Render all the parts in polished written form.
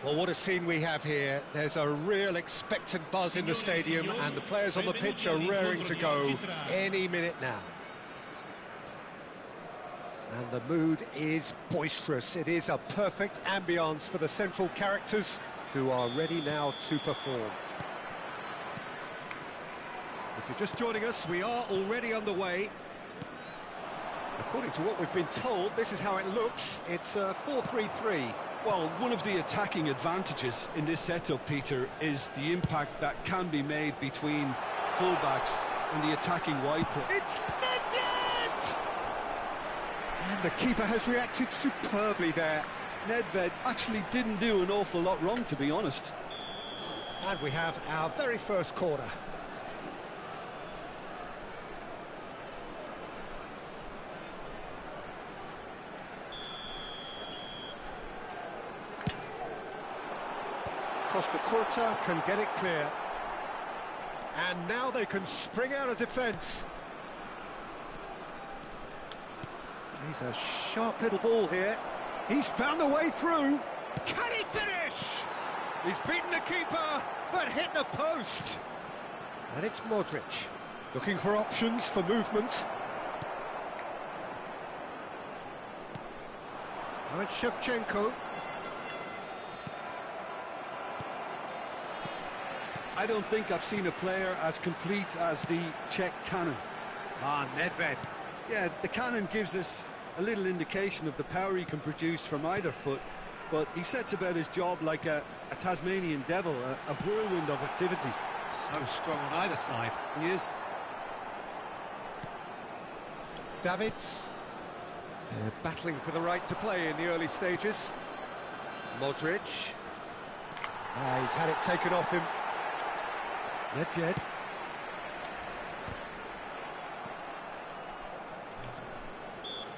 Well, what a scene we have here. There's a real expectant buzz in the stadium, and the players on the pitch are raring to go any minute now. And the mood is boisterous. It is a perfect ambience for the central characters who are ready now to perform. If you're just joining us, we are already underway. According to what we've been told, this is how it looks. It's 4-3-3. Well, one of the attacking advantages in this setup, Peter, is the impact that can be made between fullbacks and the attacking wide play. It's Nedved! And the keeper has reacted superbly there. Nedved actually didn't do an awful lot wrong, to be honest. And we have our very first corner. Costa Curta can get it clear. And now they can spring out of defence. He's a sharp little ball here. He's found a way through. Can he finish? He's beaten the keeper, but hit the post. And it's Modric, looking for options for movement. And it's Shevchenko. I don't think I've seen a player as complete as the Czech cannon. Ah, Nedved. Yeah, the cannon gives us a little indication of the power he can produce from either foot, but he sets about his job like a Tasmanian devil, a whirlwind of activity. So strong on either side. He is. Davids. They're battling for the right to play in the early stages. Modric. He's had it taken off him. Nedved.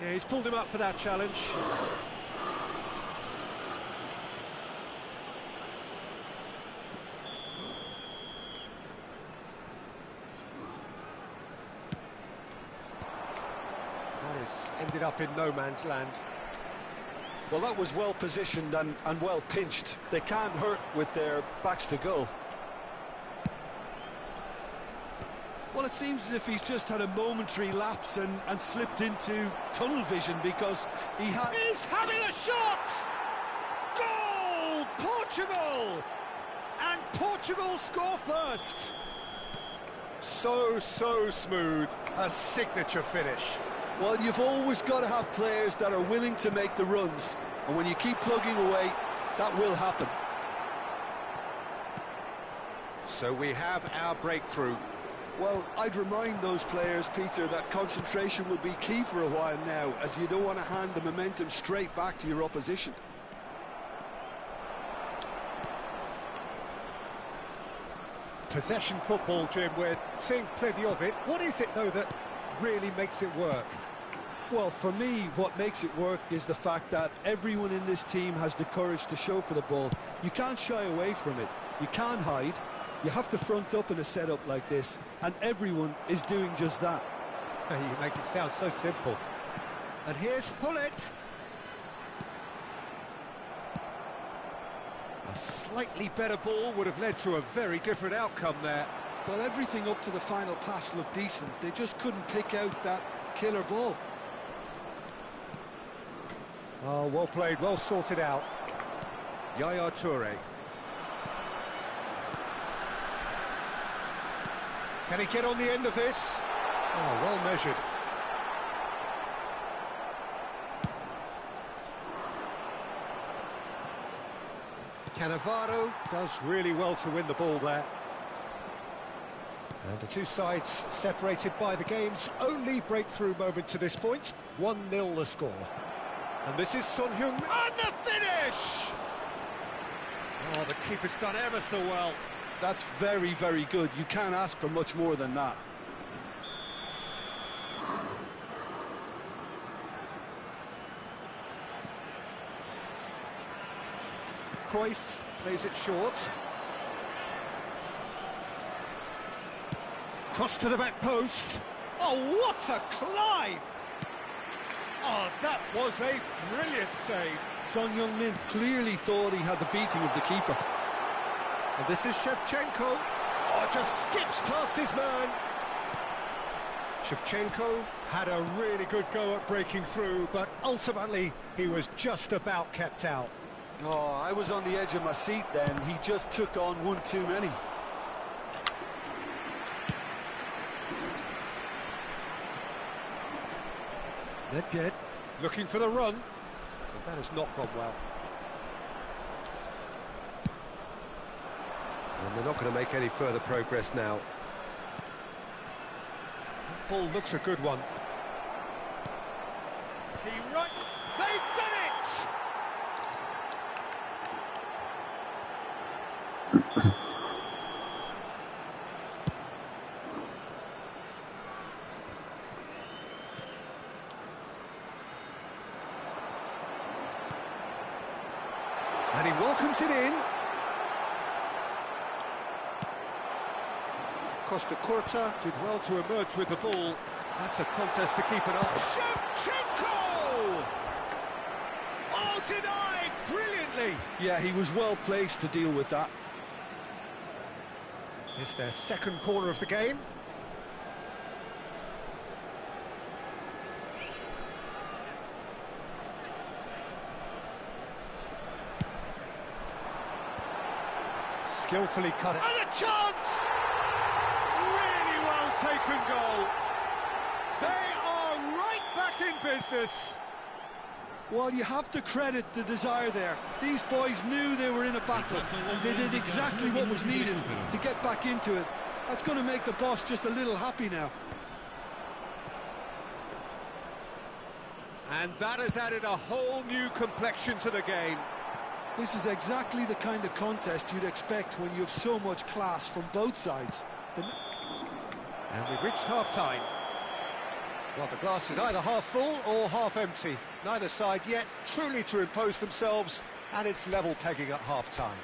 Yeah, he's pulled him up for that challenge. That has ended up in no man's land. Well, that was well positioned and well pinched. They can't hurt with their backs to goal. Well, it seems as if he's just had a momentary lapse and slipped into tunnel vision because he had... He's having a shot! Goal! Portugal! And Portugal score first! So smooth. A signature finish. Well, you've always got to have players that are willing to make the runs. And when you keep plugging away, that will happen. So we have our breakthrough. Well, I'd remind those players, Peter, that concentration will be key for a while now, as you don't want to hand the momentum straight back to your opposition. Possession football, Jim, we're seeing plenty of it. What is it, though, that really makes it work? Well, for me, what makes it work is the fact that everyone in this team has the courage to show for the ball. You can't shy away from it. You can't hide. You have to front up in a setup like this, and everyone is doing just that. You make it sound so simple. And here's Hullet. A slightly better ball would have led to a very different outcome there. Well, everything up to the final pass looked decent. They just couldn't pick out that killer ball. Oh, well played, well sorted out. Yaya Toure. Can he get on the end of this? Oh, well measured. Cannavaro does really well to win the ball there. And the two sides separated by the game's only breakthrough moment to this point. 1-0 the score. And this is Son Heung. And the finish! Oh, the keeper's done ever so well. That's very, very good. You can't ask for much more than that. Cruyff plays it short. Cross to the back post. Oh, what a climb! Oh, that was a brilliant save. Son Heung-min clearly thought he had the beating of the keeper. And this is Shevchenko. Oh, just skips past his man. Shevchenko had a really good go at breaking through, but ultimately he was just about kept out. Oh, I was on the edge of my seat then. He just took on one too many. Nedved looking for the run. But that has not gone well. And they're not going to make any further progress now. That ball looks a good one. They've done it! And he welcomes it in. Costa Curta did well to emerge with the ball. That's a contest to keep an eye on. Shevchenko! Oh, denied brilliantly! Yeah, he was well placed to deal with that. It's their second corner of the game. Skillfully cut it. And a chance! Really well taken goal. They are right back in business. Well, you have to credit the desire there. These boys knew they were in a battle, and they did exactly what was needed to get back into it. That's going to make the boss just a little happy now. And that has added a whole new complexion to the game. This is exactly the kind of contest you'd expect when you have so much class from both sides. And we've reached half-time. Well, the glass is either half full or half empty. Neither side yet truly to impose themselves, and it's level pegging at half-time.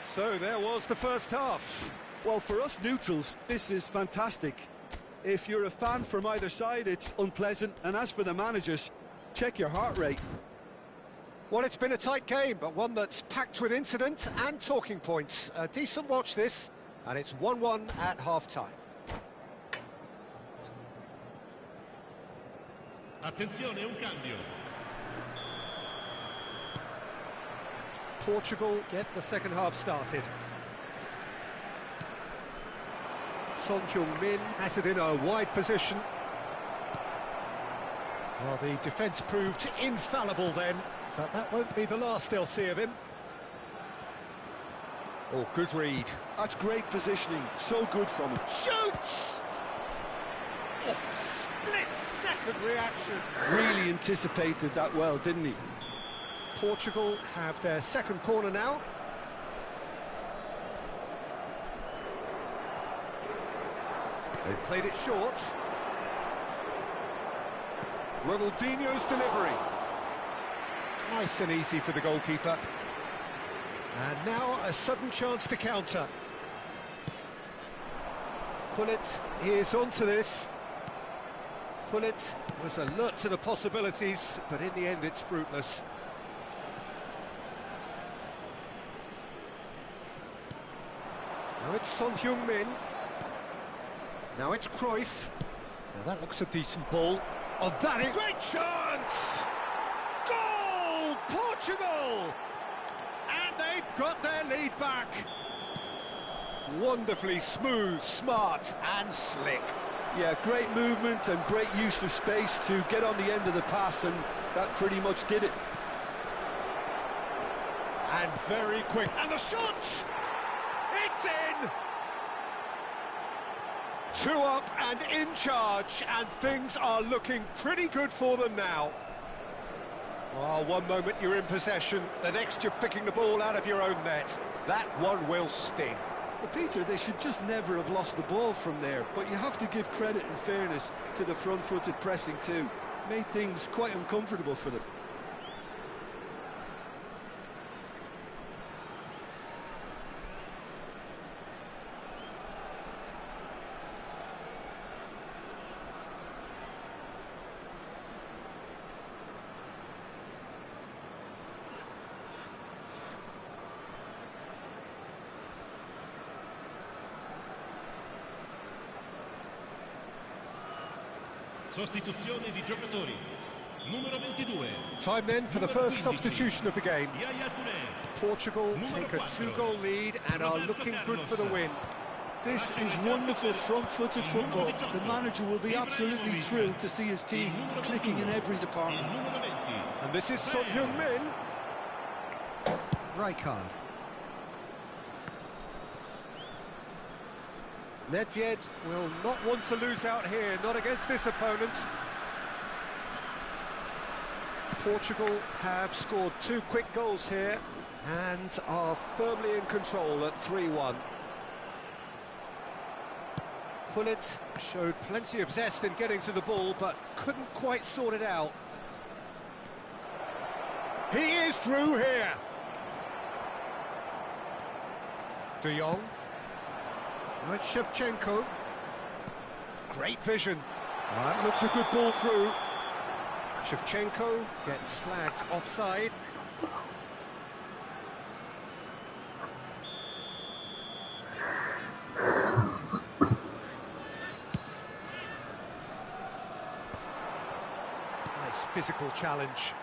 So there was the first half. Well, for us neutrals, this is fantastic. If you're a fan from either side, it's unpleasant. And as for the managers, check your heart rate. Well, it's been a tight game, but one that's packed with incident and talking points. A decent watch this, and it's 1-1 at half-time. Attenzione, un cambio. Portugal get the second half started. Son Heung-min has it in a wide position. Well, the defence proved infallible then. But that won't be the last they'll see of him. Oh, good read. That's great positioning. So good from him. Shoots! Oh, split-second reaction. Really anticipated that well, didn't he? Portugal have their second corner now. They've played it short. Ronaldinho's delivery. Nice and easy for the goalkeeper. And now a sudden chance to counter. Gullit is onto this. Gullit was alert to the possibilities, but in the end it's fruitless. Now it's Son Heung-min. Now it's Cruyff. Now that looks a decent ball. Oh, that is... Great chance! Goal! Portugal! And they've got their lead back. Wonderfully smooth, smart and slick. Yeah, great movement and great use of space to get on the end of the pass, and that pretty much did it. And very quick. And the shot! It's in! 2 up and in charge, and things are looking pretty good for them now. Oh, one moment you're in possession, the next you're picking the ball out of your own net. That one will sting. Well, Peter, they should just never have lost the ball from there, but you have to give credit and fairness to the front-footed pressing too. Made things quite uncomfortable for them. Sostituzione di giocatori. Numero 22. Time then for the first substitution of the game. Yaya Touré. Portugal take a 2-goal lead and are looking good for the win. This is wonderful front-footed football. The manager will be absolutely thrilled to see his team clicking in every department. Numero 20. And this is Son Heung-min. Right card. Nedved will not want to lose out here, not against this opponent. Portugal have scored 2 quick goals here and are firmly in control at 3-1. Pullet showed plenty of zest in getting to the ball, but couldn't quite sort it out. He is through here. De Jong. Now it's Shevchenko. Great vision. That looks a good ball through. Shevchenko gets flagged offside. Nice physical challenge.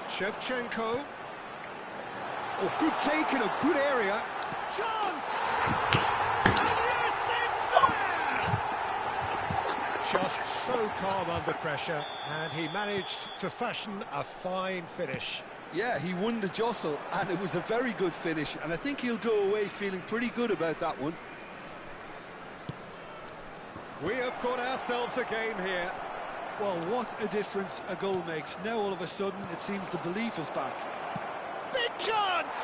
Shevchenko. Oh, good take in a good area. Chance! And yes, it's there! Just so calm under pressure, and he managed to fashion a fine finish. Yeah, he won the jostle, and it was a very good finish, and I think he'll go away feeling pretty good about that one. We have got ourselves a game here. Well, what a difference a goal makes. Now all of a sudden it seems the belief is back. Big chance!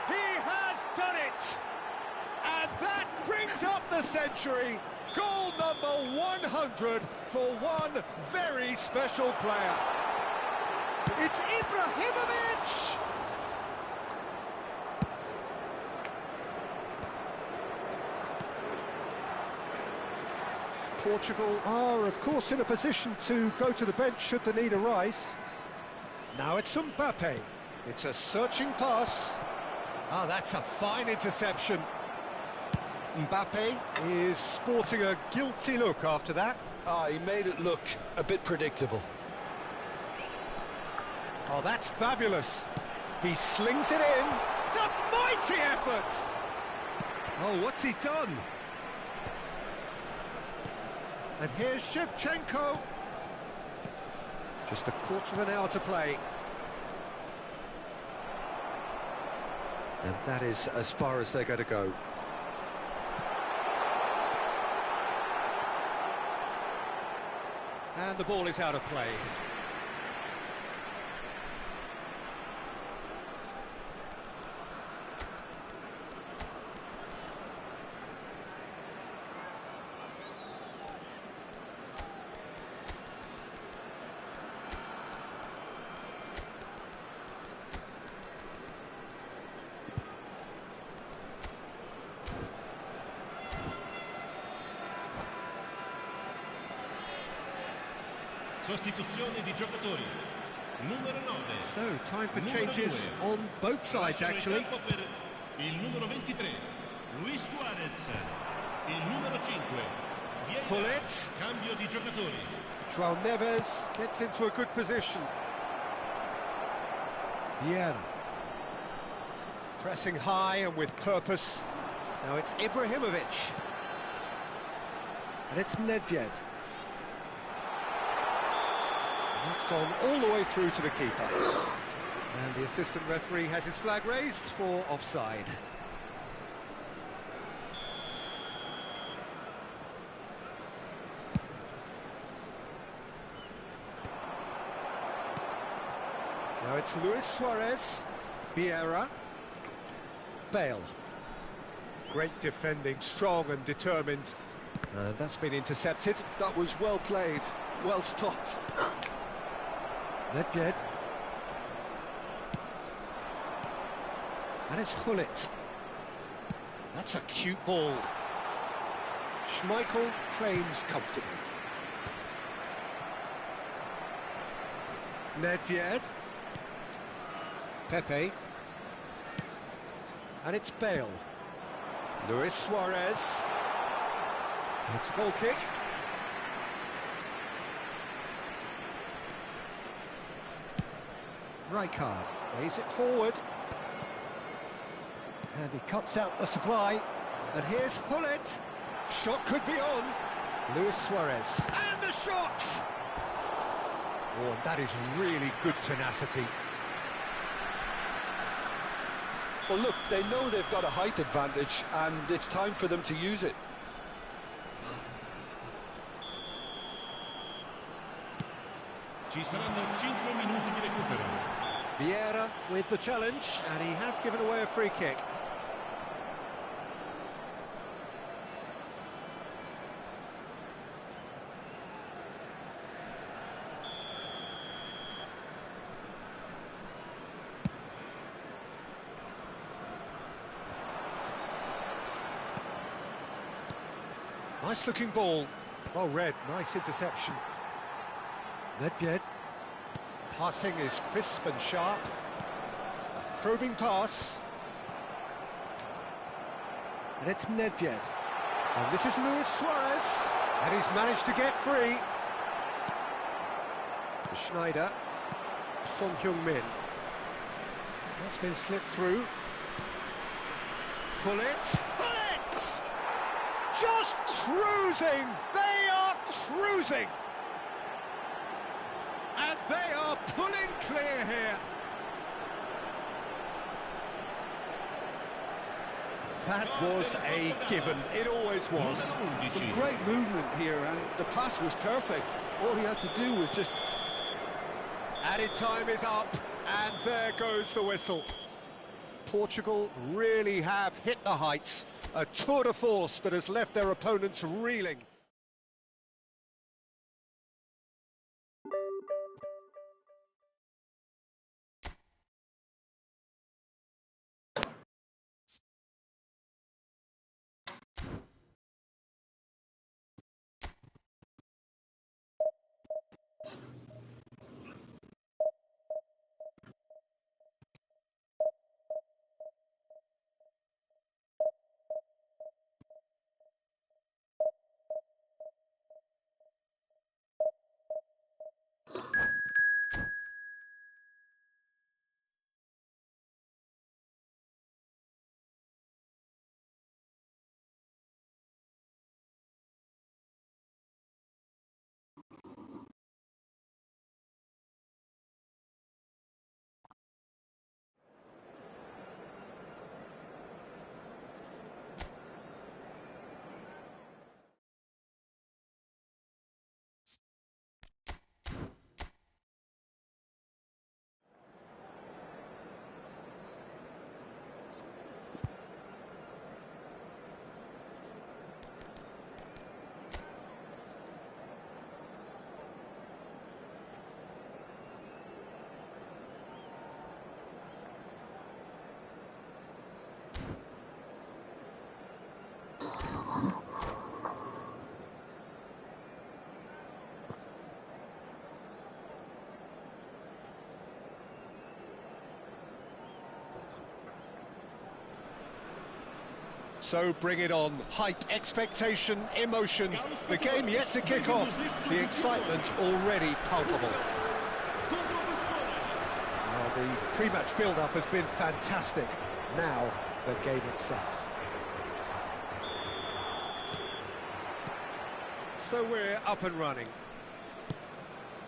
He has done it! And that brings up the century. Goal number 100 for one very special player. It's Ibrahimovic! Portugal are, of course, in a position to go to the bench should the need arise. Now it's Mbappe. It's a searching pass. Ah, that's a fine interception. Mbappe is sporting a guilty look after that. Ah, he made it look a bit predictable. Oh, that's fabulous. He slings it in. It's a mighty effort. Oh, what's he done? And here's Shevchenko. Just a quarter of an hour to play. And that is as far as they're going to go. And the ball is out of play. Sostituzione di giocatori. Numero 9. So, time for changes on both sides, actually. Il numero 23, Luis Suarez. Il numero 5, Diego. Pullet. Cambio di giocatori. João Neves gets into a good position. Bora. Pressing high and with purpose. Now it's Ibrahimovic. And it's Nedved. It's gone all the way through to the keeper. And the assistant referee has his flag raised for offside. Now it's Luis Suarez, Bora, Bale. Great defending, strong and determined. And that's been intercepted. That was well played, well stopped. Nedved. And it's Gullit. That's a cute ball. Schmeichel claims comfortably. Nedved. Pepe. And it's Bale. Luis Suarez. It's a goal kick. Rijkaard lays it forward. And he cuts out the supply. And here's Hullet. Shot could be on. Luis Suarez. And the shot! Oh, and that is really good tenacity. Well, look, they know they've got a height advantage, and it's time for them to use it. Ci saranno 5 minuti di recupero. Bora with the challenge, and he has given away a free kick. Nice looking ball. Well read, nice interception. Nedved. Passing is crisp and sharp. A probing pass. And it's Nedved. And this is Luis Suarez. And he's managed to get free. Schneider. Son Heung-min. That's been slipped through. Hullet. Hullet! Just cruising! They are cruising! And they are pulling clear here. That was a given. It always was. Some great movement here, and the pass was perfect. All he had to do was just... Added time is up, and there goes the whistle. Portugal really have hit the heights. A tour de force that has left their opponents reeling. So bring it on. Hype, expectation, emotion. The game yet to kick off. The excitement already palpable. Well, the pre-match build-up has been fantastic. Now, the game itself. So we're up and running.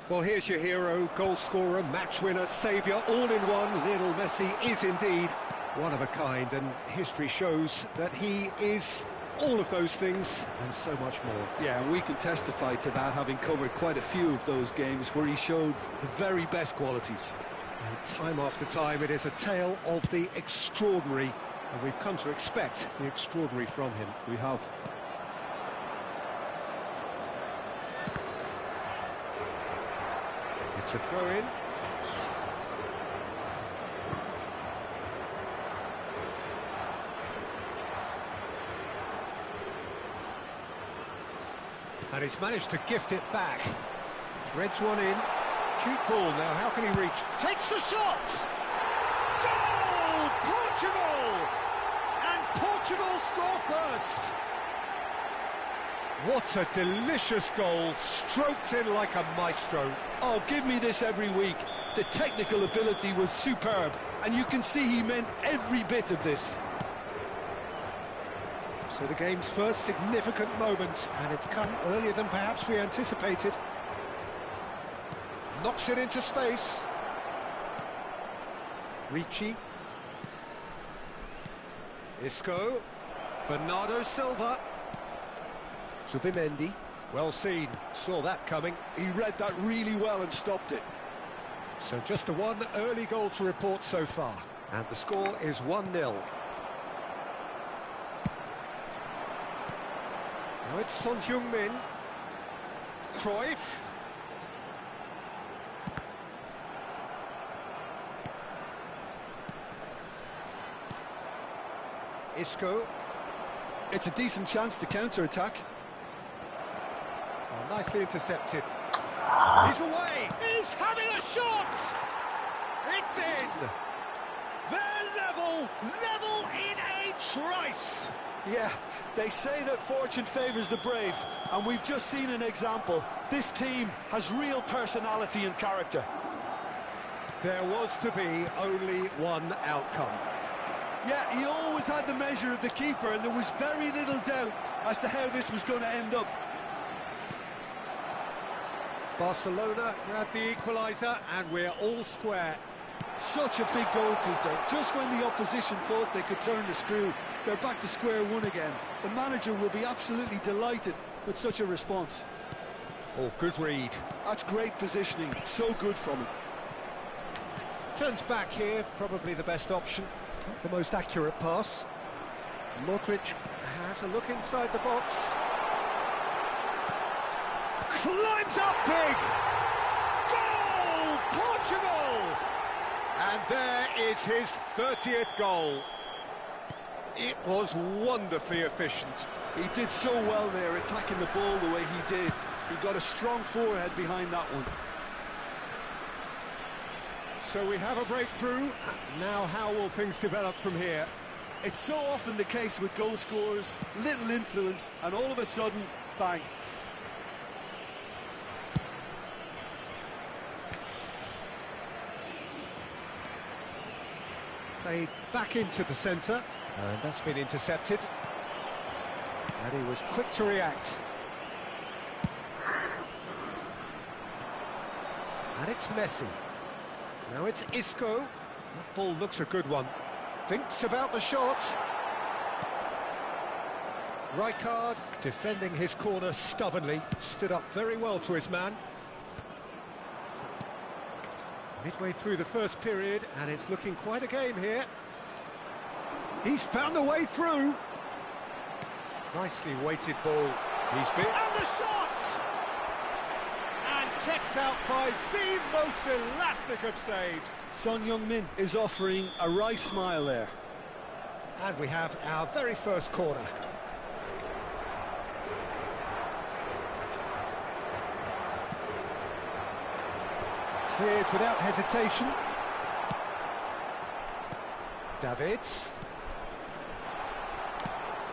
Well, here's your hero, goal scorer, match winner, saviour, all in one. Lionel Messi is indeed one of a kind, and history shows that he is all of those things and so much more. Yeah, and we can testify to that, having covered quite a few of those games where he showed the very best qualities. And time after time, it is a tale of the extraordinary, and we've come to expect the extraordinary from him. We have. It's a throw-in. And he's managed to gift it back. Threads one in. Cute ball now, how can he reach? Takes the shot! Goal! Portugal! And Portugal score first! What a delicious goal, stroked in like a maestro. Oh, give me this every week. The technical ability was superb, and you can see he meant every bit of this. So the game's first significant moment, and it's come earlier than perhaps we anticipated. Knocks it into space. Ricci. Isco. Bernardo Silva. Zubimendi. Well seen, saw that coming. He read that really well and stopped it. So just the one early goal to report so far. And the score is 1-0. Now it's Son Heung-min. Cruyff. Isco. It's a decent chance to counter-attack. Oh, nicely intercepted. He's away! He's having a shot! It's in! They're level in a trice! Yeah, they say that fortune favours the brave, and we've just seen an example. This team has real personality and character. There was to be only one outcome. Yeah, he always had the measure of the keeper, and there was very little doubt as to how this was going to end up. Barcelona grabbed the equaliser, and we're all square. Such a big goal, Peter. Just when the opposition thought they could turn the screw, they're back to square one again. The manager will be absolutely delighted with such a response. Oh, good read. That's great positioning, so good from him. Turns back here, probably the best option. The most accurate pass. Modric has a look inside the box. Climbs up big! Goal! Portugal! And there is his 30th goal. It was wonderfully efficient. He did so well there, attacking the ball the way he did. He got a strong forehead behind that one. So we have a breakthrough. Now how will things develop from here? It's so often the case with goal scorers, little influence, and all of a sudden, bang. Played back into the centre, and that's been intercepted. And he was quick to react. And it's Messi. Now it's Isco. That ball looks a good one. Thinks about the shot. Rijkaard defending his corner stubbornly. Stood up very well to his man. Midway through the first period, and it's looking quite a game here. He's found a way through. Nicely weighted ball. He's been... And the shot! And kept out by the most elastic of saves. Son Heung-min is offering a wry smile there. And we have our very first corner. Cleared without hesitation. Davids.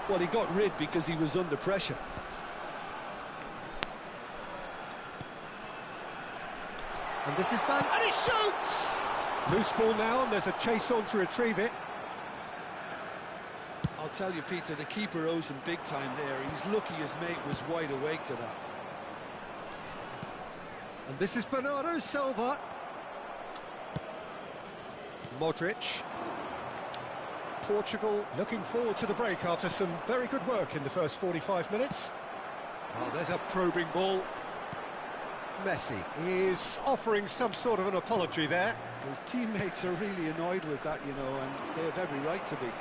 Well, he got rid because he was under pressure. And this is Van, and he shoots! Loose ball now, and there's a chase on to retrieve it. I'll tell you, Peter, the keeper owes him big time there. He's lucky his mate was wide awake to that. And this is Bernardo Silva. Modric. Portugal looking forward to the break after some very good work in the first 45 minutes. Oh, there's a probing ball. Messi is offering some sort of an apology there. His teammates are really annoyed with that, you know, and they have every right to be.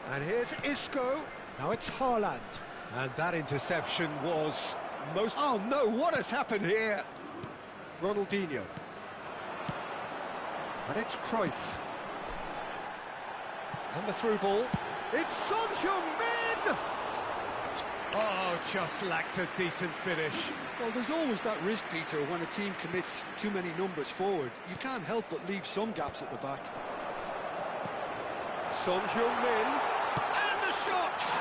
And here's Isco. Now it's Haaland. And that interception was most... Oh no, what has happened here? Ronaldinho. And it's Cruyff. And the through ball. It's Son Heung-min! Oh, just lacked a decent finish. Well, there's always that risk, Peter, when a team commits too many numbers forward. You can't help but leave some gaps at the back. Son Heung-min. And the shot!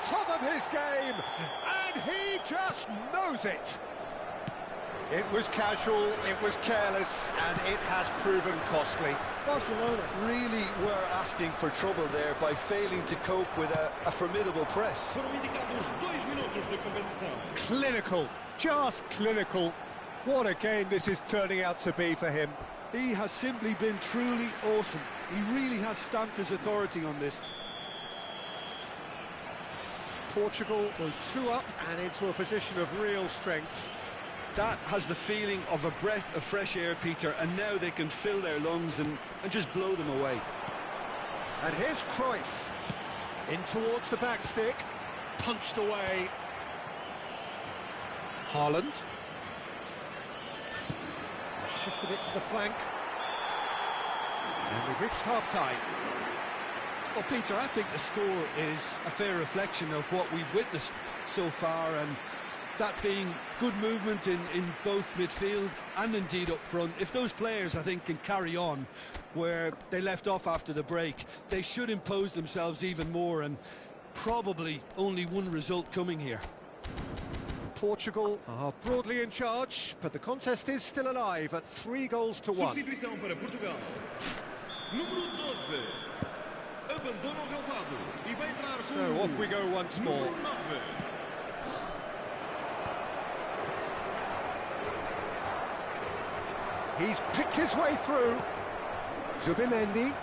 top of his game, and he just knows it. It was casual, it was careless, and it has proven costly. Barcelona really were asking for trouble there by failing to cope with a formidable press. Foram indicados 2 minutos de compensação. Clinical, just clinical. What a game this is turning out to be for him. He has simply been truly awesome. He really has stamped his authority on this. Portugal go 2 up and into a position of real strength. That has the feeling of a breath of fresh air, Peter, and now they can fill their lungs and just blow them away. And here's Cruyff, in towards the back stick, punched away. Haaland. Shifted it to the flank. And we've reached half-time. Well, Peter, I think the score is a fair reflection of what we've witnessed so far, and that being good movement in both midfield and indeed up front. If those players, I think, can carry on where they left off after the break, they should impose themselves even more, and probably only one result coming here. Portugal are broadly in charge, but the contest is still alive at 3-1. Substituição para Portugal. Número 12. Abandona o relvado e vai entrar com So off we go once more. número 9. He's picked his way through. Zubimendi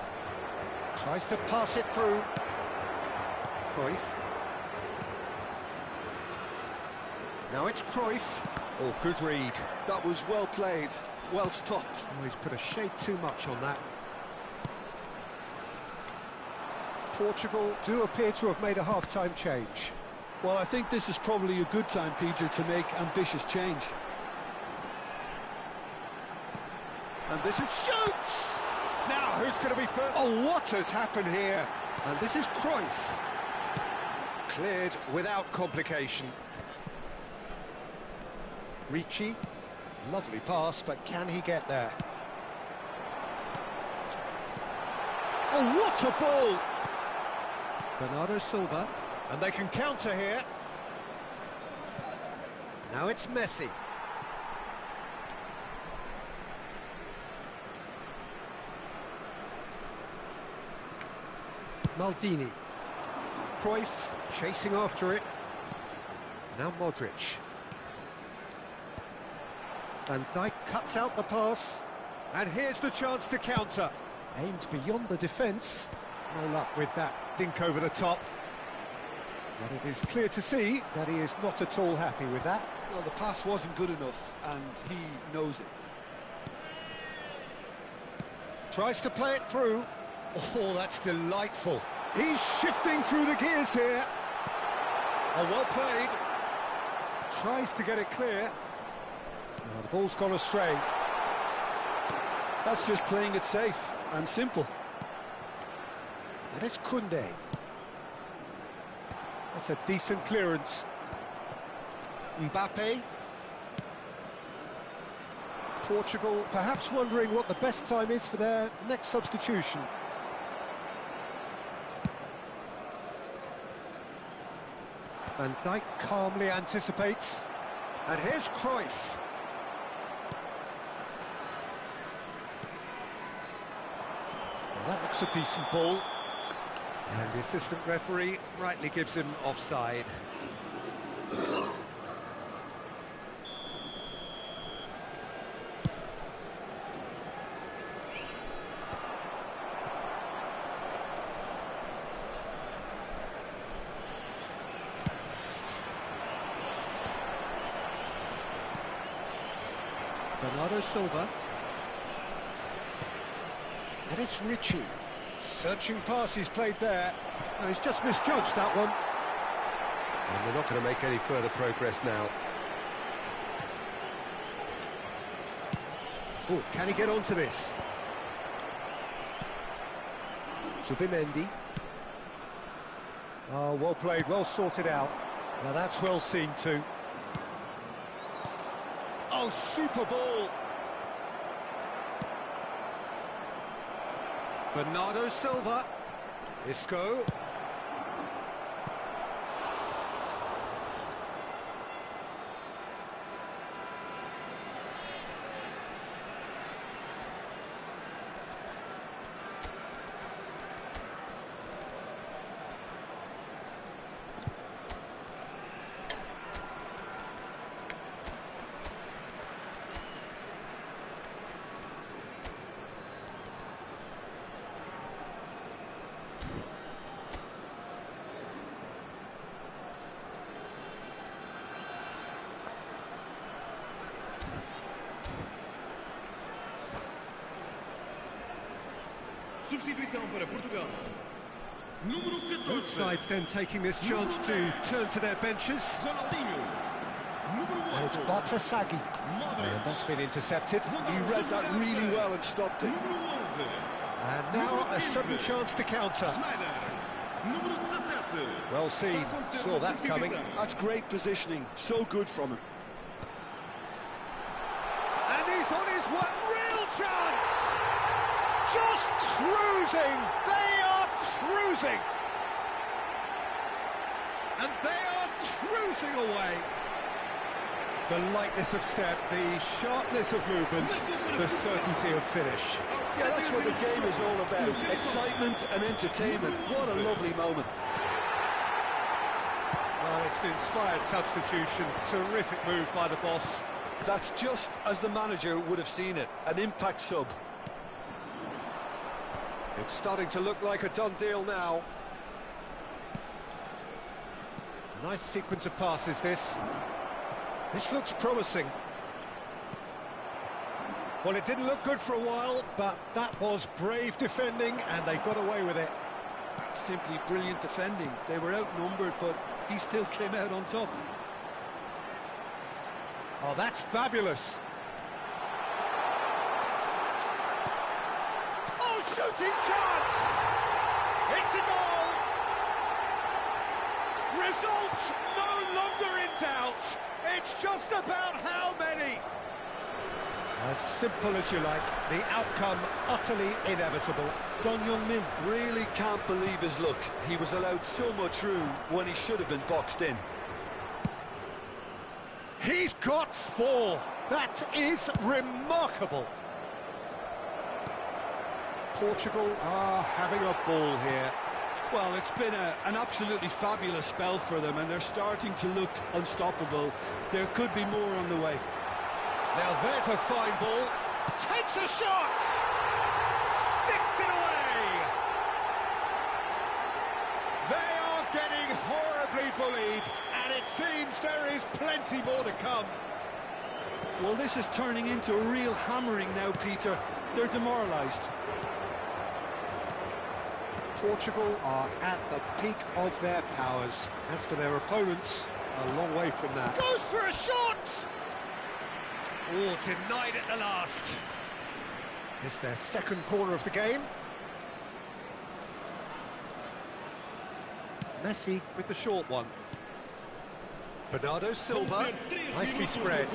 tries to pass it through. Cruyff. Now it's Cruyff. Oh, good read. That was well played, well stopped. Oh, he's put a shade too much on that. Portugal do appear to have made a half-time change. Well, I think this is probably a good time, Peter, to make ambitious change. And this is shoots! Now, who's going to be first? Oh, what has happened here? And this is Cruyff. Cleared without complication. Ricci, lovely pass, but can he get there? Oh, what a ball! Bernardo Silva, and they can counter here. Now it's Messi. Maldini. Cruyff chasing after it. Now Modric. Van Dijk cuts out the pass. And here's the chance to counter. Aimed beyond the defence. No luck with that dink over the top. But it is clear to see that he is not at all happy with that. Well, the pass wasn't good enough, and he knows it. Tries to play it through. Oh, that's delightful. He's shifting through the gears here. Oh, well played. Tries to get it clear. Now the ball's gone astray. That's just playing it safe and simple. And it's Koundé. That's a decent clearance. Mbappe. Portugal perhaps wondering what the best time is for their next substitution. Van Dijk calmly anticipates. And here's Cruyff. Well, that looks a decent ball. And the assistant referee rightly gives him offside. Bernardo Silva. And it's Ricci. Searching pass he's played there. No, he's just misjudged that one. And they're not going to make any further progress now. Oh, can he get onto this? Zubimendi. Oh, well played, well sorted out. Now that's well seen too. Oh, super ball! Bernardo Silva. Isco. Substituição para Portugal. Número 14. Both sides then taking this chance to turn to their benches. Ronaldinho. Número 8. And it's Bora Segue. And that's been intercepted. He read that really well and stopped it. Número 11. And now a sudden chance to counter. Schneider. Número 17. Well seen, saw that coming. That's great positioning, so good from him. And he's on his way, real chance! Just cruising, they are cruising! And they are cruising away. The lightness of step, the sharpness of movement, the certainty of finish. Yeah, that's what the game is all about. Excitement and entertainment. What a lovely moment. Oh, it's an inspired substitution. Terrific move by the boss. That's just as the manager would have seen it. An impact sub. It's starting to look like a done deal now. Nice sequence of passes, this. This looks promising. Well, it didn't look good for a while, but that was brave defending, and they got away with it. That's simply brilliant defending. They were outnumbered, but he still came out on top. Oh, that's fabulous. Oh, shooting chance! It's a goal! Results no longer in doubt. It's just about how many. As simple as you like, the outcome utterly inevitable. Son Heung-min really can't believe his luck. He was allowed so much room when he should have been boxed in. He's got 4. That is remarkable. Portugal are having a ball here. Well, it's been an absolutely fabulous spell for them, and they're starting to look unstoppable. There could be more on the way. Now there's a fine ball. Takes a shot! Sticks it away! They are getting horribly bullied, and it seems there is plenty more to come. Well, this is turning into a real hammering now, Peter. They're demoralised. Portugal are at the peak of their powers. As for their opponents, a long way from that. Goes for a shot! Oh, denied at the last. It's their second corner of the game. Messi with the short one. Bernardo Silva, nicely spread.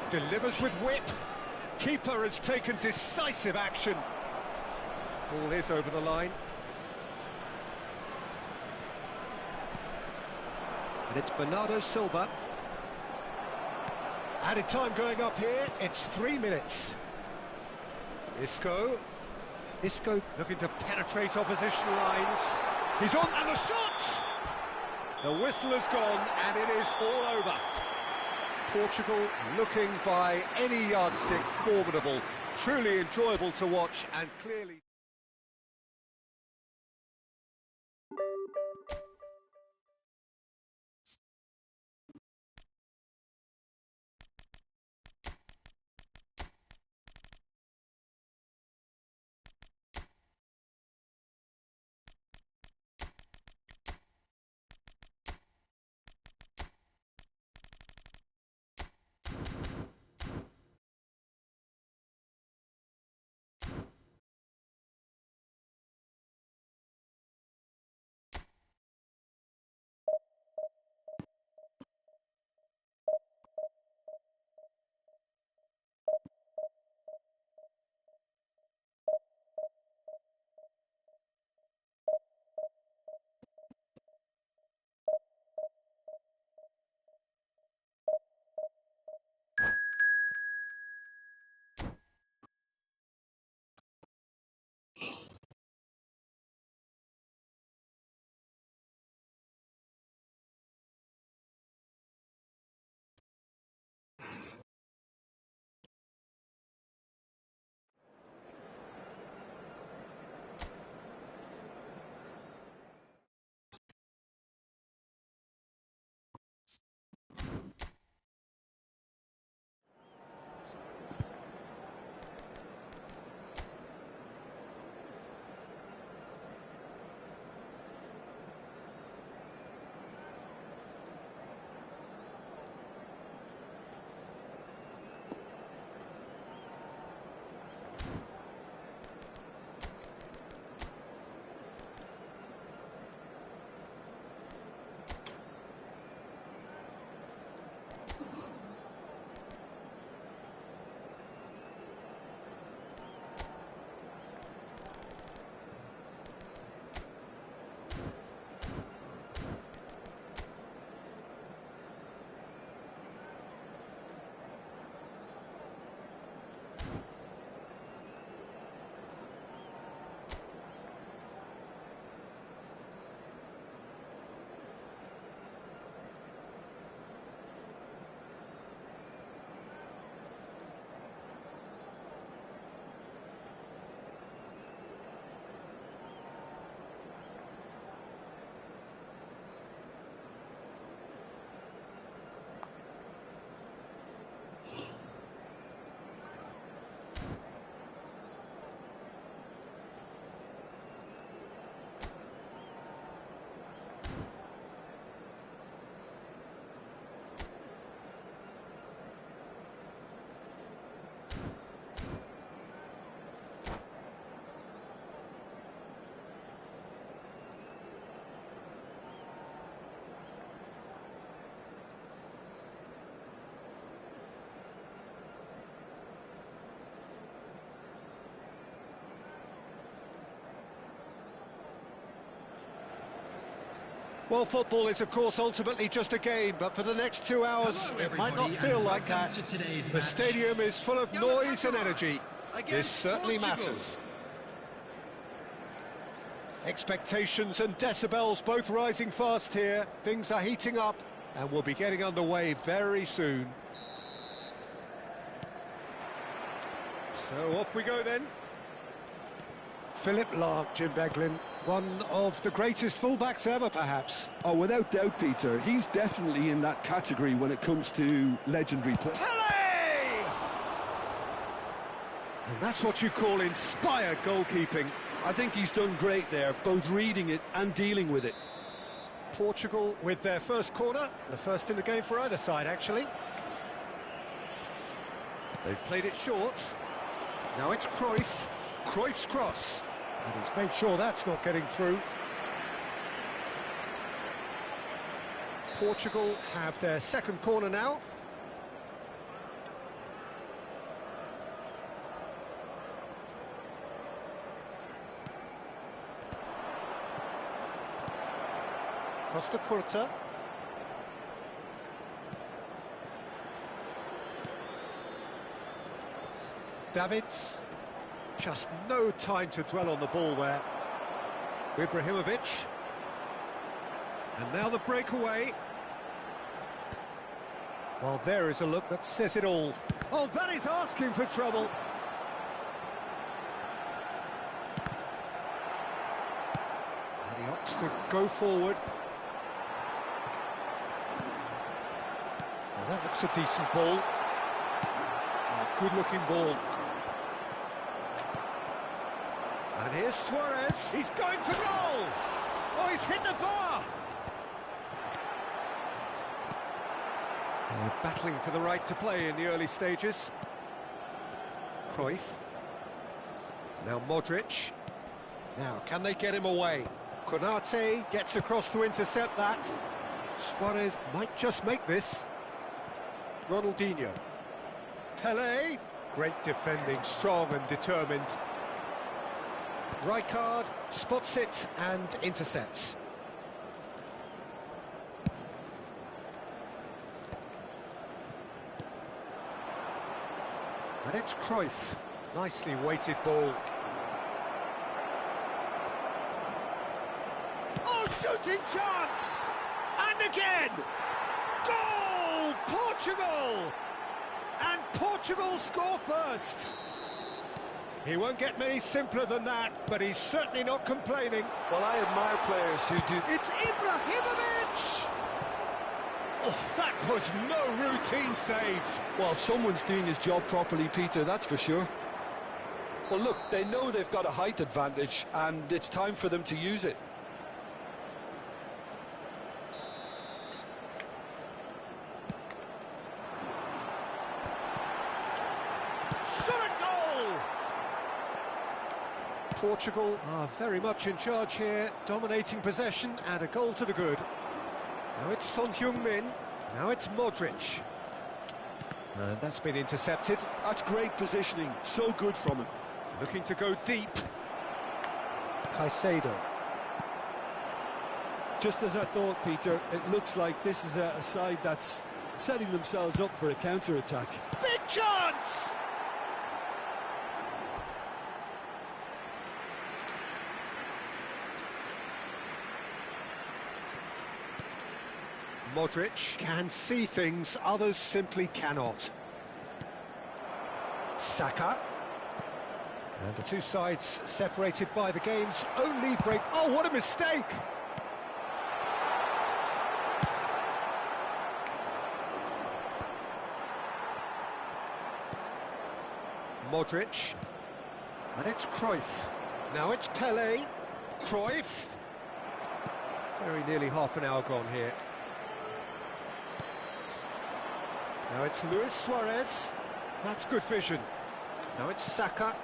Delivers with whip. Keeper has taken decisive action. Ball is over the line. And it's Bernardo Silva. Added time going up here, it's 3 minutes. Isco looking to penetrate opposition lines. He's on, and the shot! The whistle has gone, and it is all over. Portugal looking by any yardstick formidable. Truly enjoyable to watch, and clearly... Well, football is, of course, ultimately just a game, but for the next 2 hours, Hello, it might not feel like that. The stadium is full of noise and energy. This certainly matters. Expectations and decibels both rising fast here. Things are heating up, and we'll be getting underway very soon. So off we go then. Philip Lahm, Jim Beglin, one of the greatest fullbacks ever, perhaps. Oh, without doubt, Peter. He's definitely in that category when it comes to legendary play. Pele! And that's what you call inspired goalkeeping. I think he's done great there, both reading it and dealing with it. Portugal with their first corner, the first in the game for either side, actually. They've played it short. Now it's Cruyff. Cruyff's cross. And he's made sure that's not getting through. Portugal have their second corner now. Costa Curta. Davids. Just no time to dwell on the ball there. Ibrahimovic. And now the breakaway. Well, there is a look that says it all. Oh, that is asking for trouble. And he opts to go forward. Well, that looks a decent ball. A good-looking ball. And here's Suarez. He's going for goal. Oh, he's hit the bar. They're battling for the right to play in the early stages. Cruyff. Now Modric. Now, can they get him away? Konate gets across to intercept that. Suarez might just make this. Ronaldinho. Pele. Great defending, strong and determined. Rijkaard spots it and intercepts. And it's Cruyff. Nicely weighted ball. Oh, shooting chance! And again! Goal! Portugal! And Portugal score first! He won't get many simpler than that, but he's certainly not complaining. Well, I admire players who do... It's Ibrahimovic! Oh, that was no routine save. Well, someone's doing his job properly, Peter, that's for sure. Well, look, they know they've got a height advantage, and it's time for them to use it. Portugal are very much in charge here, dominating possession and a goal to the good. Now it's Son Heung-min, now it's Modric. And that's been intercepted. That's great positioning, so good from him. Looking to go deep. Caicedo. Just as I thought, Peter, it looks like this is a side that's setting themselves up for a counter-attack. Big chance! Modric can see things others simply cannot. Saka. And the two sides separated by the game's only break. Oh, what a mistake! Modric. And it's Cruyff. Now it's Pele. Cruyff. Very nearly half an hour gone here. Now it's Luis Suarez. That's good vision. Now it's Saka.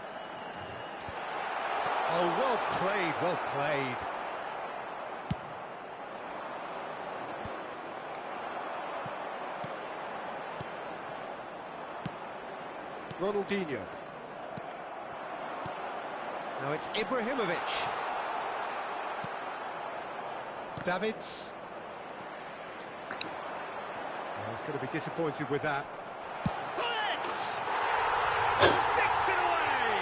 Oh, well played, well played. Ronaldinho. Now it's Ibrahimovic. Davids. He's going to be disappointed with that. Sticks it away!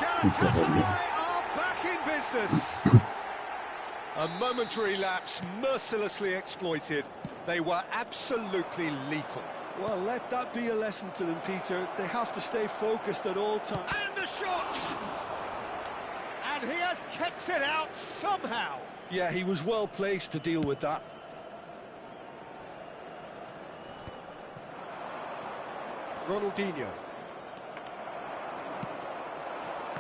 Galatasaray are back in business. A momentary lapse mercilessly exploited. They were absolutely lethal. Well, let that be a lesson to them, Peter. They have to stay focused at all times. And the shot! And he has kept it out somehow. Yeah, he was well placed to deal with that. Ronaldinho.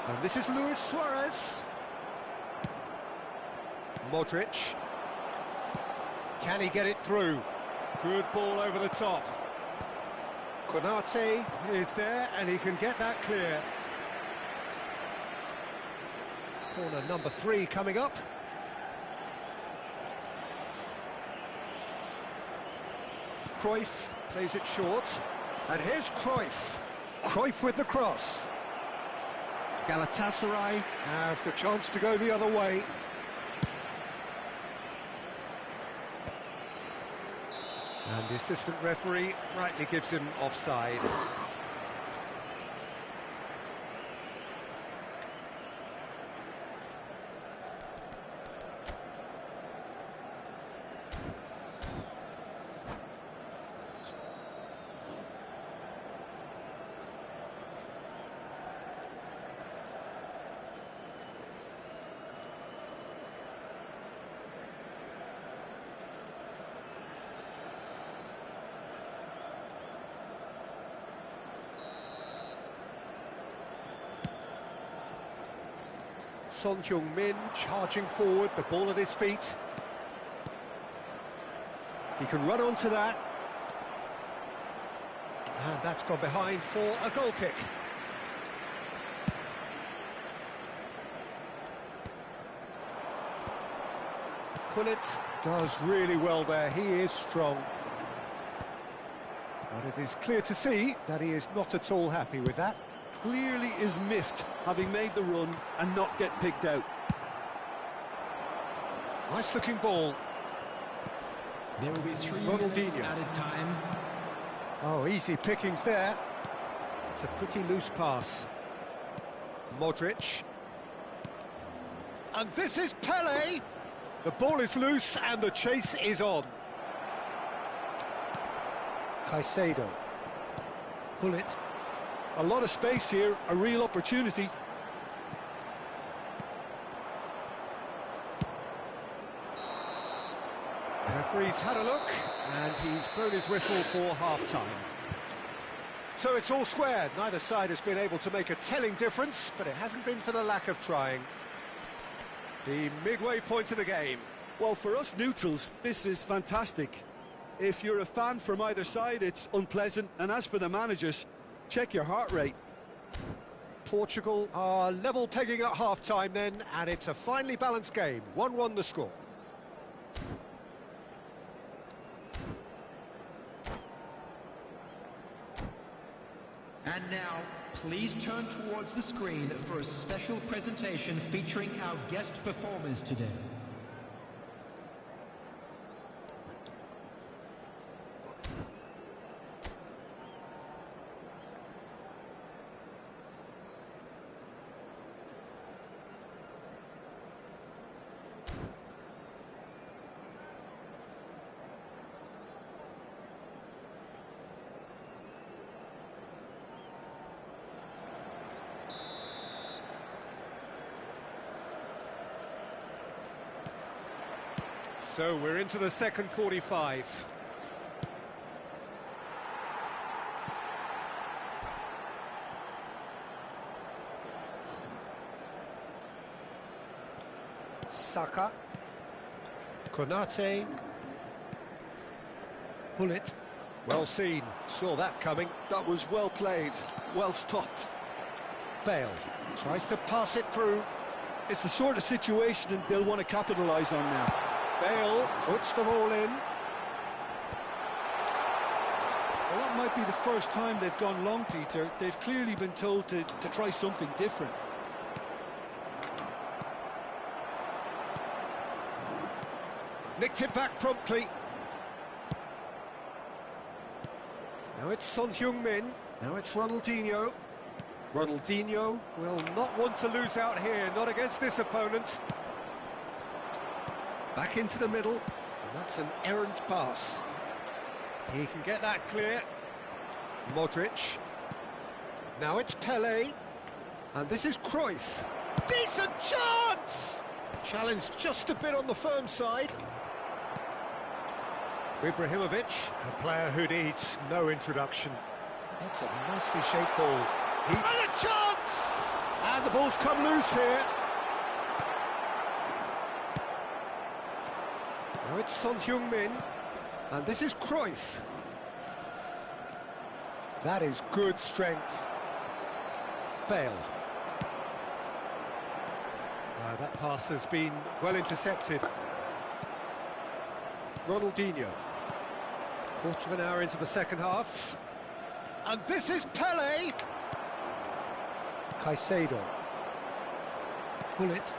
And this is Luis Suarez. Modric. Can he get it through? Good ball over the top. Konate is there, and he can get that clear. Corner number 3 coming up. Cruyff plays it short. And here's Cruyff. Cruyff with the cross. Galatasaray have the chance to go the other way. And the assistant referee rightly gives him offside. Son Heung-min charging forward, the ball at his feet. He can run onto that. And that's gone behind for a goal kick. Gullit does really well there, he is strong. But it is clear to see that he is not at all happy with that. Clearly is miffed, having made the run and not get picked out. Nice looking ball. There will be 3 Ronaldinho. minutes added time. Oh, easy pickings there. It's a pretty loose pass. Modric. And this is Pele. The ball is loose and the chase is on. Caicedo. Gullit. A lot of space here, a real opportunity. The referee's had a look, and he's blown his whistle for half-time. So it's all squared. Neither side has been able to make a telling difference, but it hasn't been for the lack of trying. The midway point of the game. Well, for us neutrals, this is fantastic. If you're a fan from either side, it's unpleasant. And as for the managers, check your heart rate. Portugal are level pegging at half-time then, and it's a finely balanced game. 1-1 the score. And now, please turn towards the screen for a special presentation featuring our guest performers today. So we're into the second 45. Saka. Konate. Gullit. Well seen. Saw that coming. That was well played, well stopped. Bale tries to pass it through. It's the sort of situation that they'll want to capitalise on now. Bale puts the ball in. Well, that might be the first time they've gone long, Peter. They've clearly been told to try something different. Nicked it back promptly. Now it's Son Heung-min. Now it's Ronaldinho. Ronaldinho will not want to lose out here, not against this opponent. Back into the middle, and that's an errant pass. He can get that clear. Modric. Now it's Pelé. And this is Cruyff. Decent chance! Challenge just a bit on the firm side. Ibrahimovic, a player who needs no introduction. That's a nicely shaped ball. And a chance! And the ball's come loose here. Now it's Son Heung-min. And this is Cruyff. That is good strength. Bale. That pass has been well intercepted. Ronaldinho. Quarter of an hour into the second half. And this is Pelé. Caicedo. Pull it.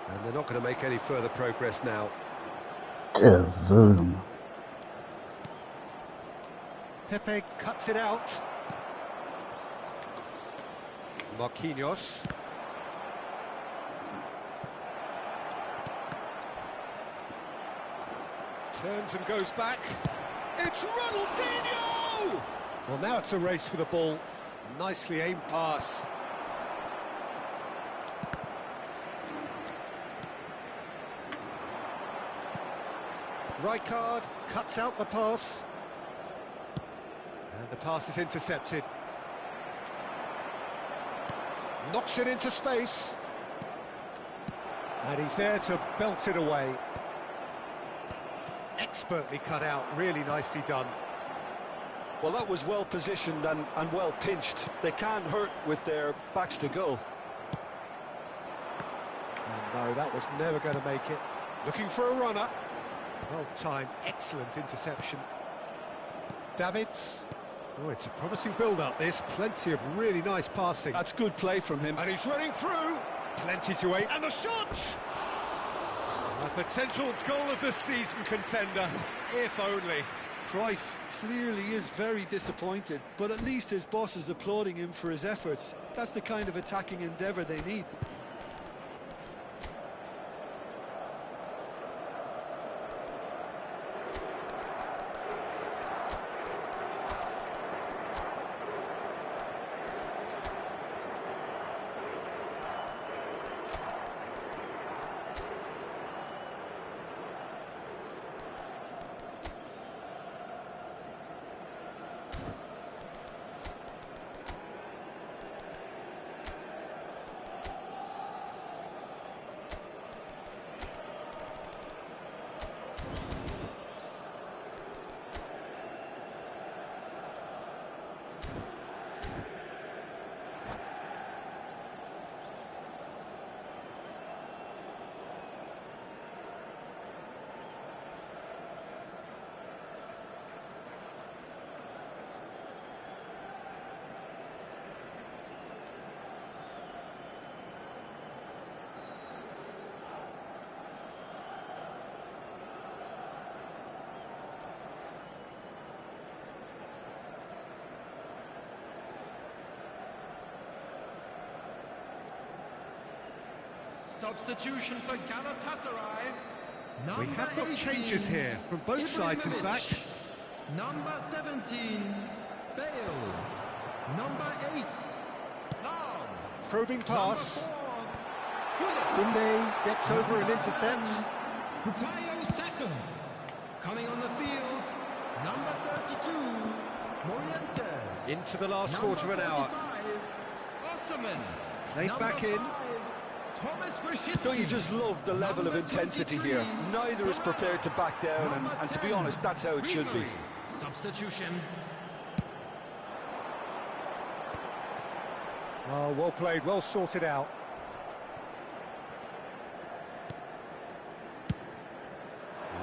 And they're not going to make any further progress now. Pepe cuts it out. Marquinhos. Turns and goes back. It's Ronaldinho! Well, now it's a race for the ball. Nicely aimed pass. Rijkaard cuts out the pass. And the pass is intercepted. Knocks it into space. And he's there to belt it away. Expertly cut out, really nicely done. Well, that was well positioned and well pinched. They can't hurt with their backs to goal. And no, that was never going to make it. Looking for a runner. Well timed, excellent interception. Davids. Oh, it's a promising build-up, this. Plenty of really nice passing. That's good play from him. And he's running through. Plenty to aim. And the shot! A potential goal of the season contender, if only. Cruyff clearly is very disappointed, but at least his boss is applauding him for his efforts. That's the kind of attacking endeavour they need. Substitution for Galatasaray. We have got changes here from both sides, in fact. Number 17, Bale. Number 8, Lam. Probing pass. Number 4, Sunday gets over and intercepts. Bukayo Saka. Coming on the field, number 32, Morientes. Into the last quarter of an hour. Osman. Played back in. Don't you just love the level of intensity here? Neither is prepared to back down, and to be honest, that's how it should be. Substitution. Oh, well played, well sorted out.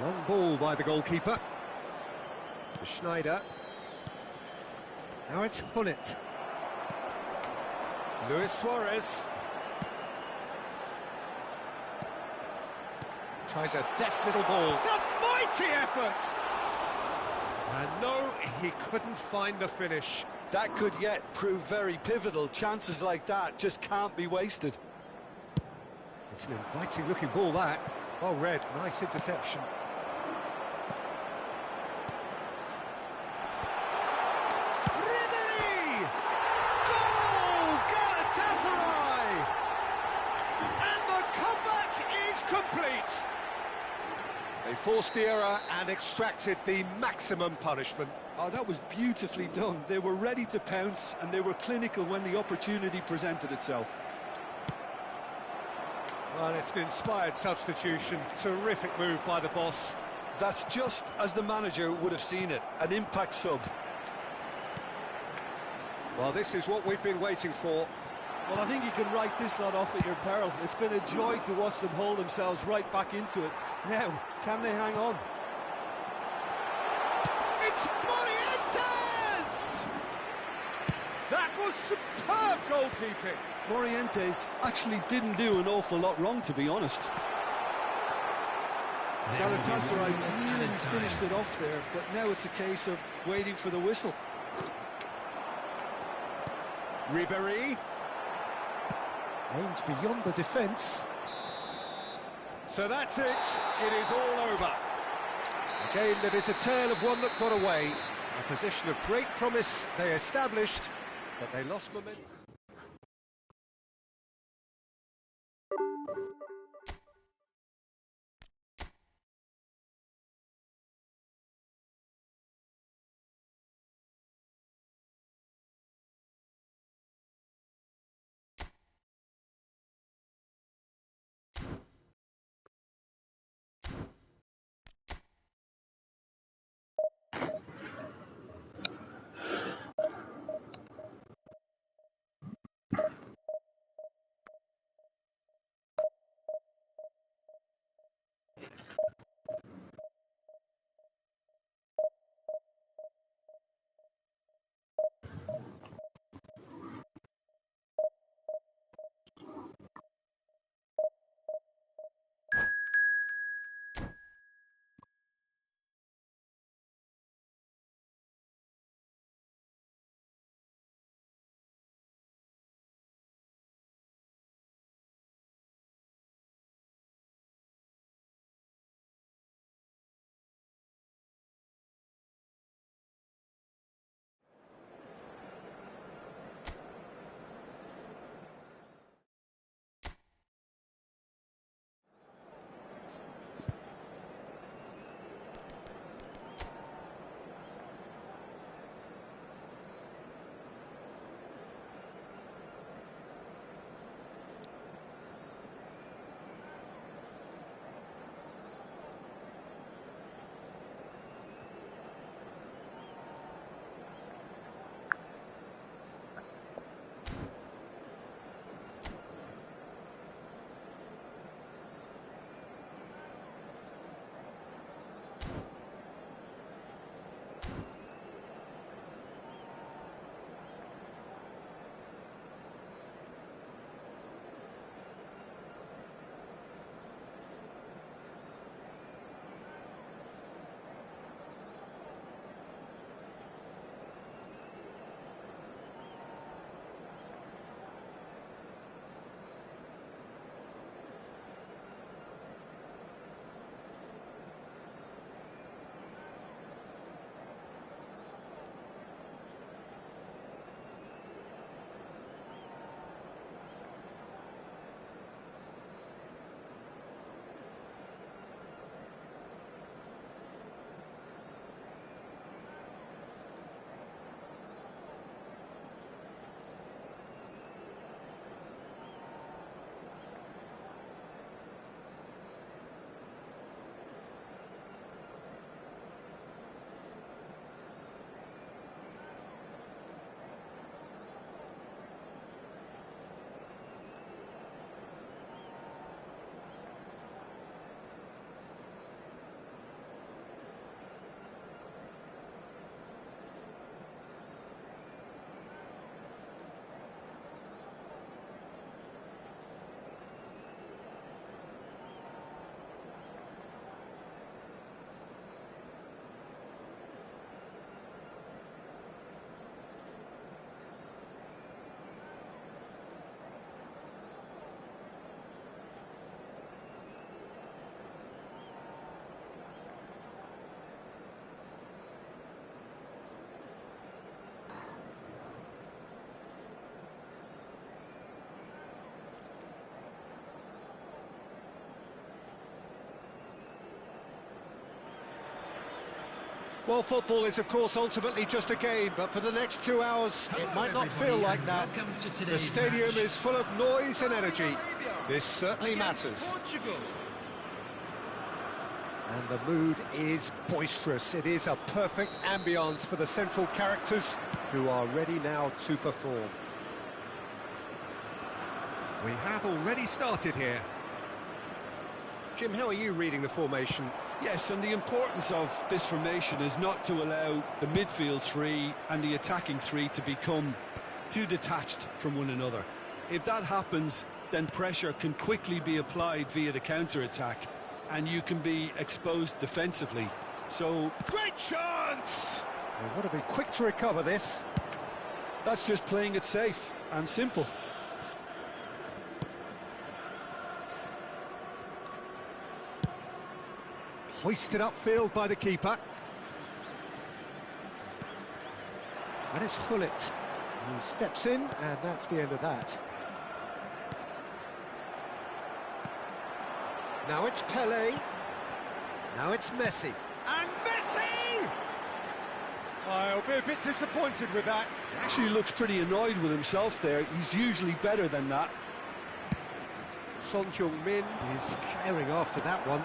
Long ball by the goalkeeper. Schneider. Now it's Hullet. Luis Suarez. Tries a deft little ball. It's a mighty effort! And no, he couldn't find the finish. That could yet prove very pivotal. Chances like that just can't be wasted. It's an inviting looking ball, that. Well read, nice interception. Ribery! Goal! Galatasaray! And the comeback is complete. They forced the error and extracted the maximum punishment. Oh, that was beautifully done. They were ready to pounce, and they were clinical when the opportunity presented itself. Well, it's an inspired substitution. Terrific move by the boss. That's just as the manager would have seen it, an impact sub. Well, this is what we've been waiting for. Well, I think you can write this lot off at your peril. It's been a joy to watch them hold themselves right back into it. Now, can they hang on? It's Morientes! That was superb goalkeeping. Morientes actually didn't do an awful lot wrong, to be honest. Galatasaray nearly finished it off there, but now it's a case of waiting for the whistle. Ribery. Aimed beyond the defence. So that's it. It is all over. A game that is a tale of one that got away. A position of great promise they established, but they lost momentum. Well, football is, of course, ultimately just a game, but for the next 2 hours, it might not feel like that. The stadium is full of noise and energy. This certainly matters. And the mood is boisterous. It is a perfect ambience for the central characters who are ready now to perform. We have already started here. Jim, how are you reading the formation? Yes, and the importance of this formation is not to allow the midfield three and the attacking three to become too detached from one another. If that happens, then pressure can quickly be applied via the counter-attack, and you can be exposed defensively. So, great chance! They want to be quick to recover this. That's just playing it safe and simple. Hoisted upfield by the keeper. And it's Hullet. He steps in, and that's the end of that. Now it's Pelé. Now it's Messi. And Messi! I'll be a bit disappointed with that. He actually looks pretty annoyed with himself there. He's usually better than that. Son Heung-min is carrying after that one.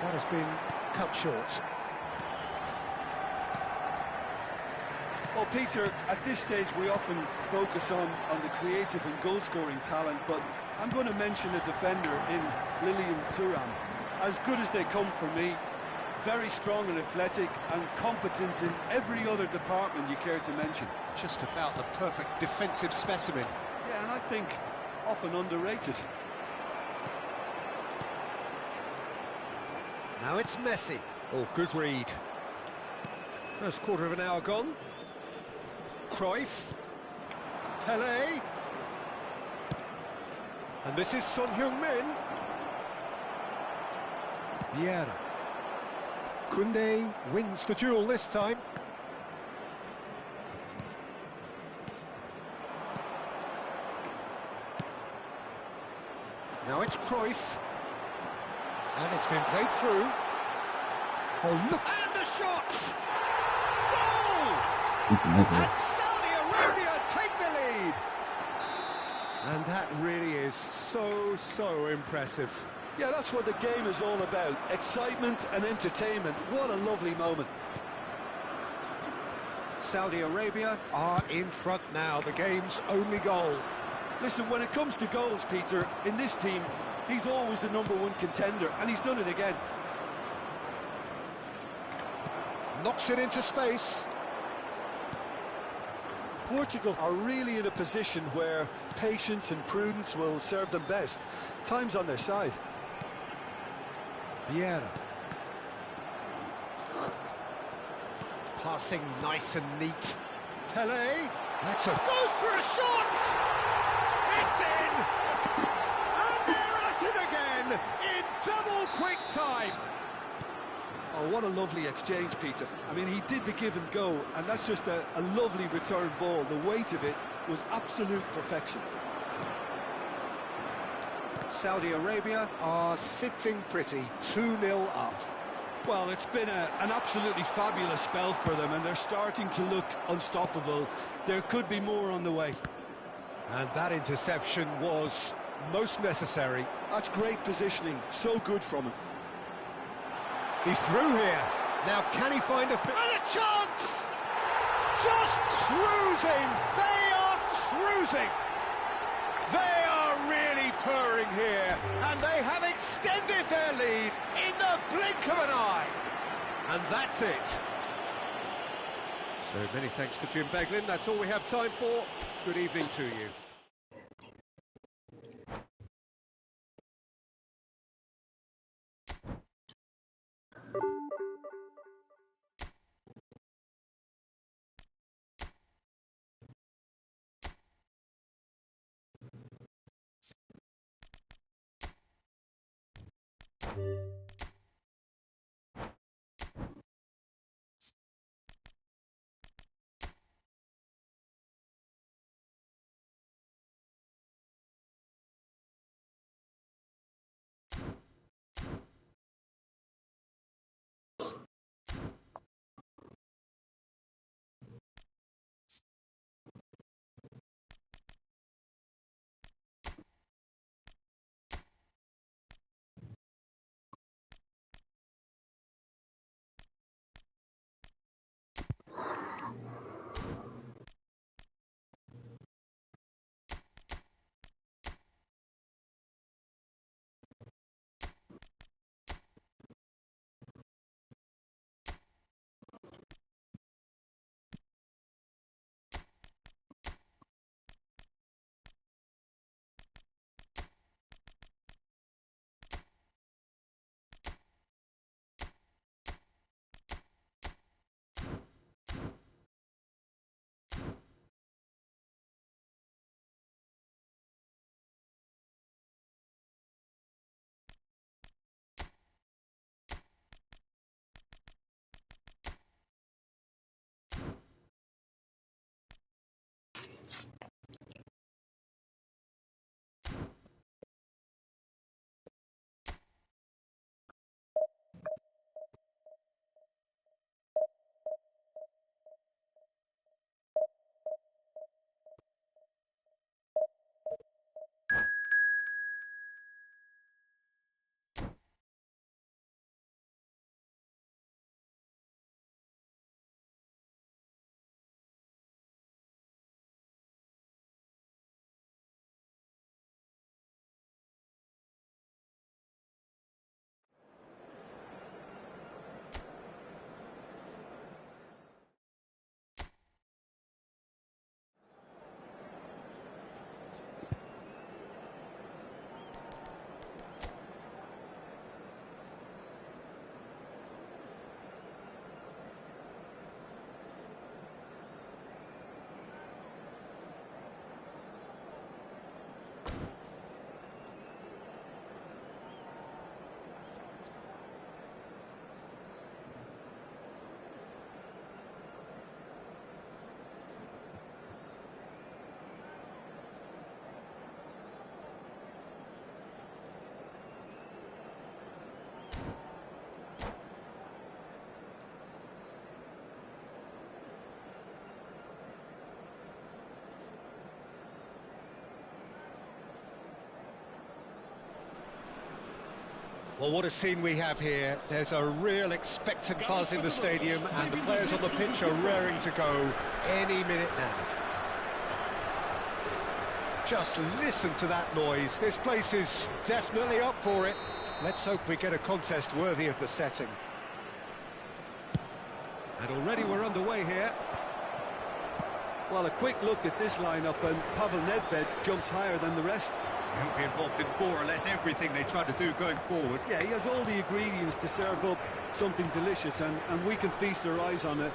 That has been cut short. Well, Peter, at this stage we often focus on the creative and goal-scoring talent, but I'm going to mention a defender in Lilian Thuram. As good as they come for me, very strong and athletic and competent in every other department you care to mention. Just about the perfect defensive specimen. Yeah, and I think often underrated. Now it's Messi. Oh, good read. First quarter of an hour gone. Cruyff. Pelé. And this is Son Heung-min. Bora. Koundé wins the duel this time. Now it's Cruyff. And it's been played through. Oh, look! And the shot! Goal! And Saudi Arabia take the lead! And that really is so impressive. Yeah, that's what the game is all about. Excitement and entertainment. What a lovely moment. Saudi Arabia are in front now. The game's only goal. Listen, when it comes to goals, Peter, in this team, he's always the #1 contender, and he's done it again. Knocks it into space. Portugal are really in a position where patience and prudence will serve them best. Time's on their side. Bora. Passing nice and neat. Pelé. That's a... Goes for a shot! It's in! And they're at it again in double quick time. Oh, what a lovely exchange, Peter. I mean, he did the give and go, and that's just a lovely return ball. The weight of it was absolute perfection. Saudi Arabia are sitting pretty, 2-0 up. Well, it's been an absolutely fabulous spell for them, and they're starting to look unstoppable. There could be more on the way. And that interception was most necessary. That's great positioning, so good from him. He's through here. Now can he find a... And a chance! Just cruising! They are cruising! They are really purring here, and they have extended their lead in the blink of an eye. And that's it. So many thanks to Jim Beglin. That's all we have time for. Good evening to you. Well, what a scene we have here. There's a real expectant buzz in the stadium, and the players on the pitch are raring to go any minute now. Just listen to that noise. This place is definitely up for it. Let's hope we get a contest worthy of the setting. And already we're underway here. Well, a quick look at this lineup, and Pavel Nedved jumps higher than the rest. He'll be involved in more or less everything they try to do going forward. Yeah, he has all the ingredients to serve up something delicious, and we can feast our eyes on a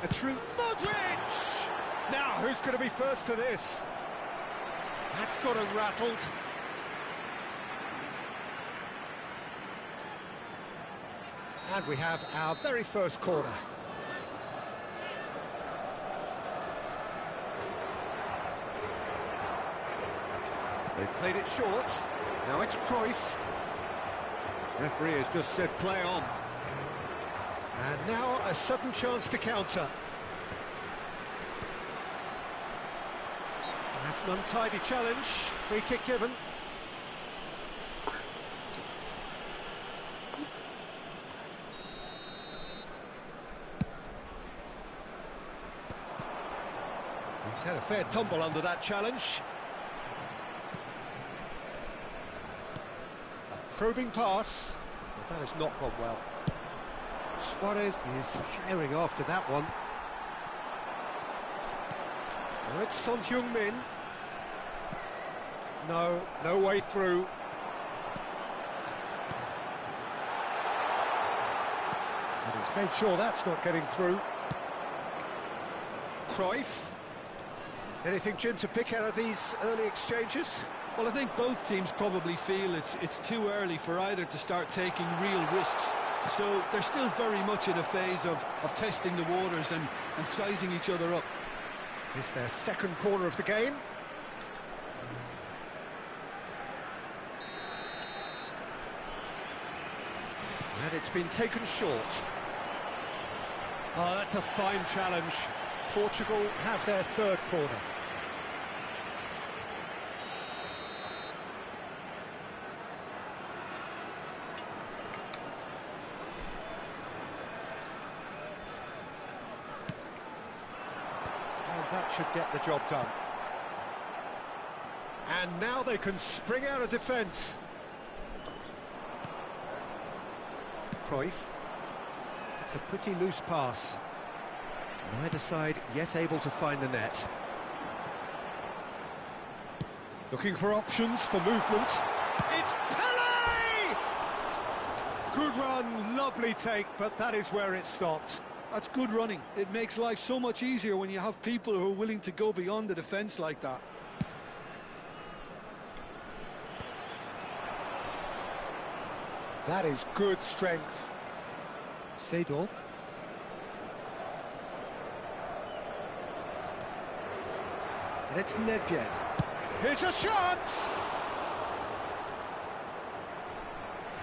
true... Modric! Now, who's going to be first to this? That's got him rattled. And we have our very first corner. They've played it short. Now it's Cruyff. Referee has just said play on. And now a sudden chance to counter. That's an untidy challenge. Free kick given. He's had a fair tumble under that challenge. Probing pass, but that has not gone well. Suarez is herring after that one. Now it's Son Heung-min. No way through. And he's made sure that's not getting through. Cruyff. Anything, Jim, to pick out of these early exchanges? Well, I think both teams probably feel it's too early for either to start taking real risks. So they're still very much in a phase of testing the waters and sizing each other up. It's their second corner of the game. And it's been taken short. Oh, that's a fine challenge. Portugal have their third corner. That should get the job done. And now they can spring out of defence. Cruyff. It's a pretty loose pass. Neither side yet able to find the net. Looking for options for movement. It's Pele! Good run, lovely take, but that is where it stopped. That's good running. It makes life so much easier when you have people who are willing to go beyond the defence like that. That is good strength. Seedorf. And it's Nedved. Here's a chance!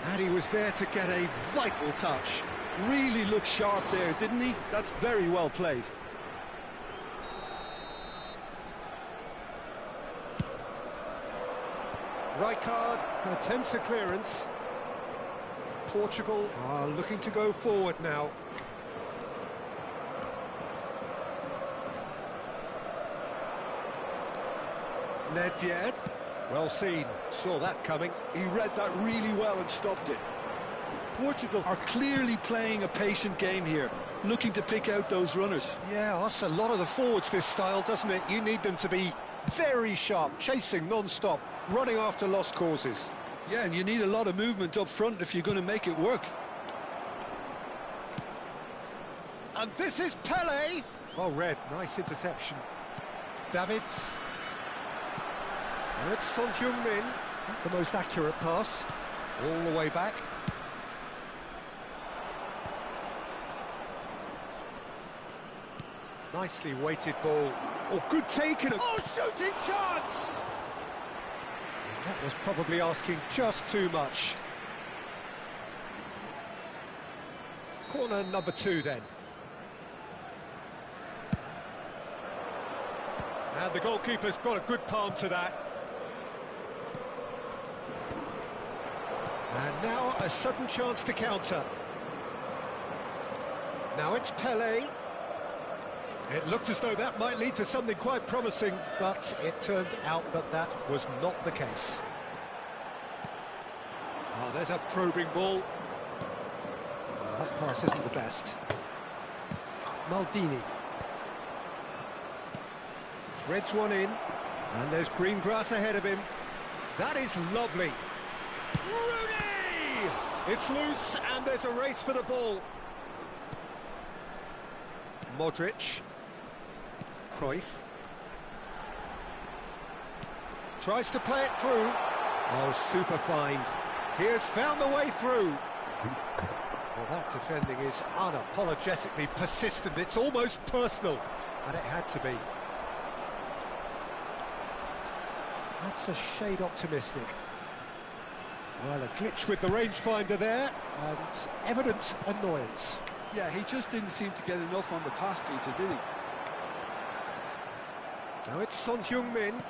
And he was there to get a vital touch. Really looked sharp there, didn't he? That's very well played. Rijkaard attempts a clearance. Portugal are looking to go forward now. Nedved, well seen, saw that coming. He read that really well and stopped it. Portugal are clearly playing a patient game here, looking to pick out those runners. Yeah, that's a lot of the forwards, this style, doesn't it? You need them to be very sharp, chasing non-stop, running after lost causes. Yeah, and you need a lot of movement up front if you're going to make it work. And this is Pele. Well read, nice interception. Davids. And it's Son Heung-min, the most accurate pass, all the way back. Nicely weighted ball. Oh, good taken. Oh, shooting chance! That was probably asking just too much. Corner number 2 then. And the goalkeeper's got a good palm to that. And now a sudden chance to counter. Now it's Pele. It looked as though that might lead to something quite promising, but it turned out that that was not the case. Oh, there's a probing ball. Oh, that pass isn't the best. Maldini. Threads one in, and there's green grass ahead of him. That is lovely. Rooney! It's loose, and there's a race for the ball. Modric. Cruyff. Tries to play it through. Oh, super find. He has found the way through. Well, that defending is unapologetically persistent. It's almost personal, and it had to be. That's a shade optimistic. Well, a glitch with the rangefinder there, and evident annoyance. Yeah, he just didn't seem to get enough on the pass, Peter, did he? Now it's Son Heung-min.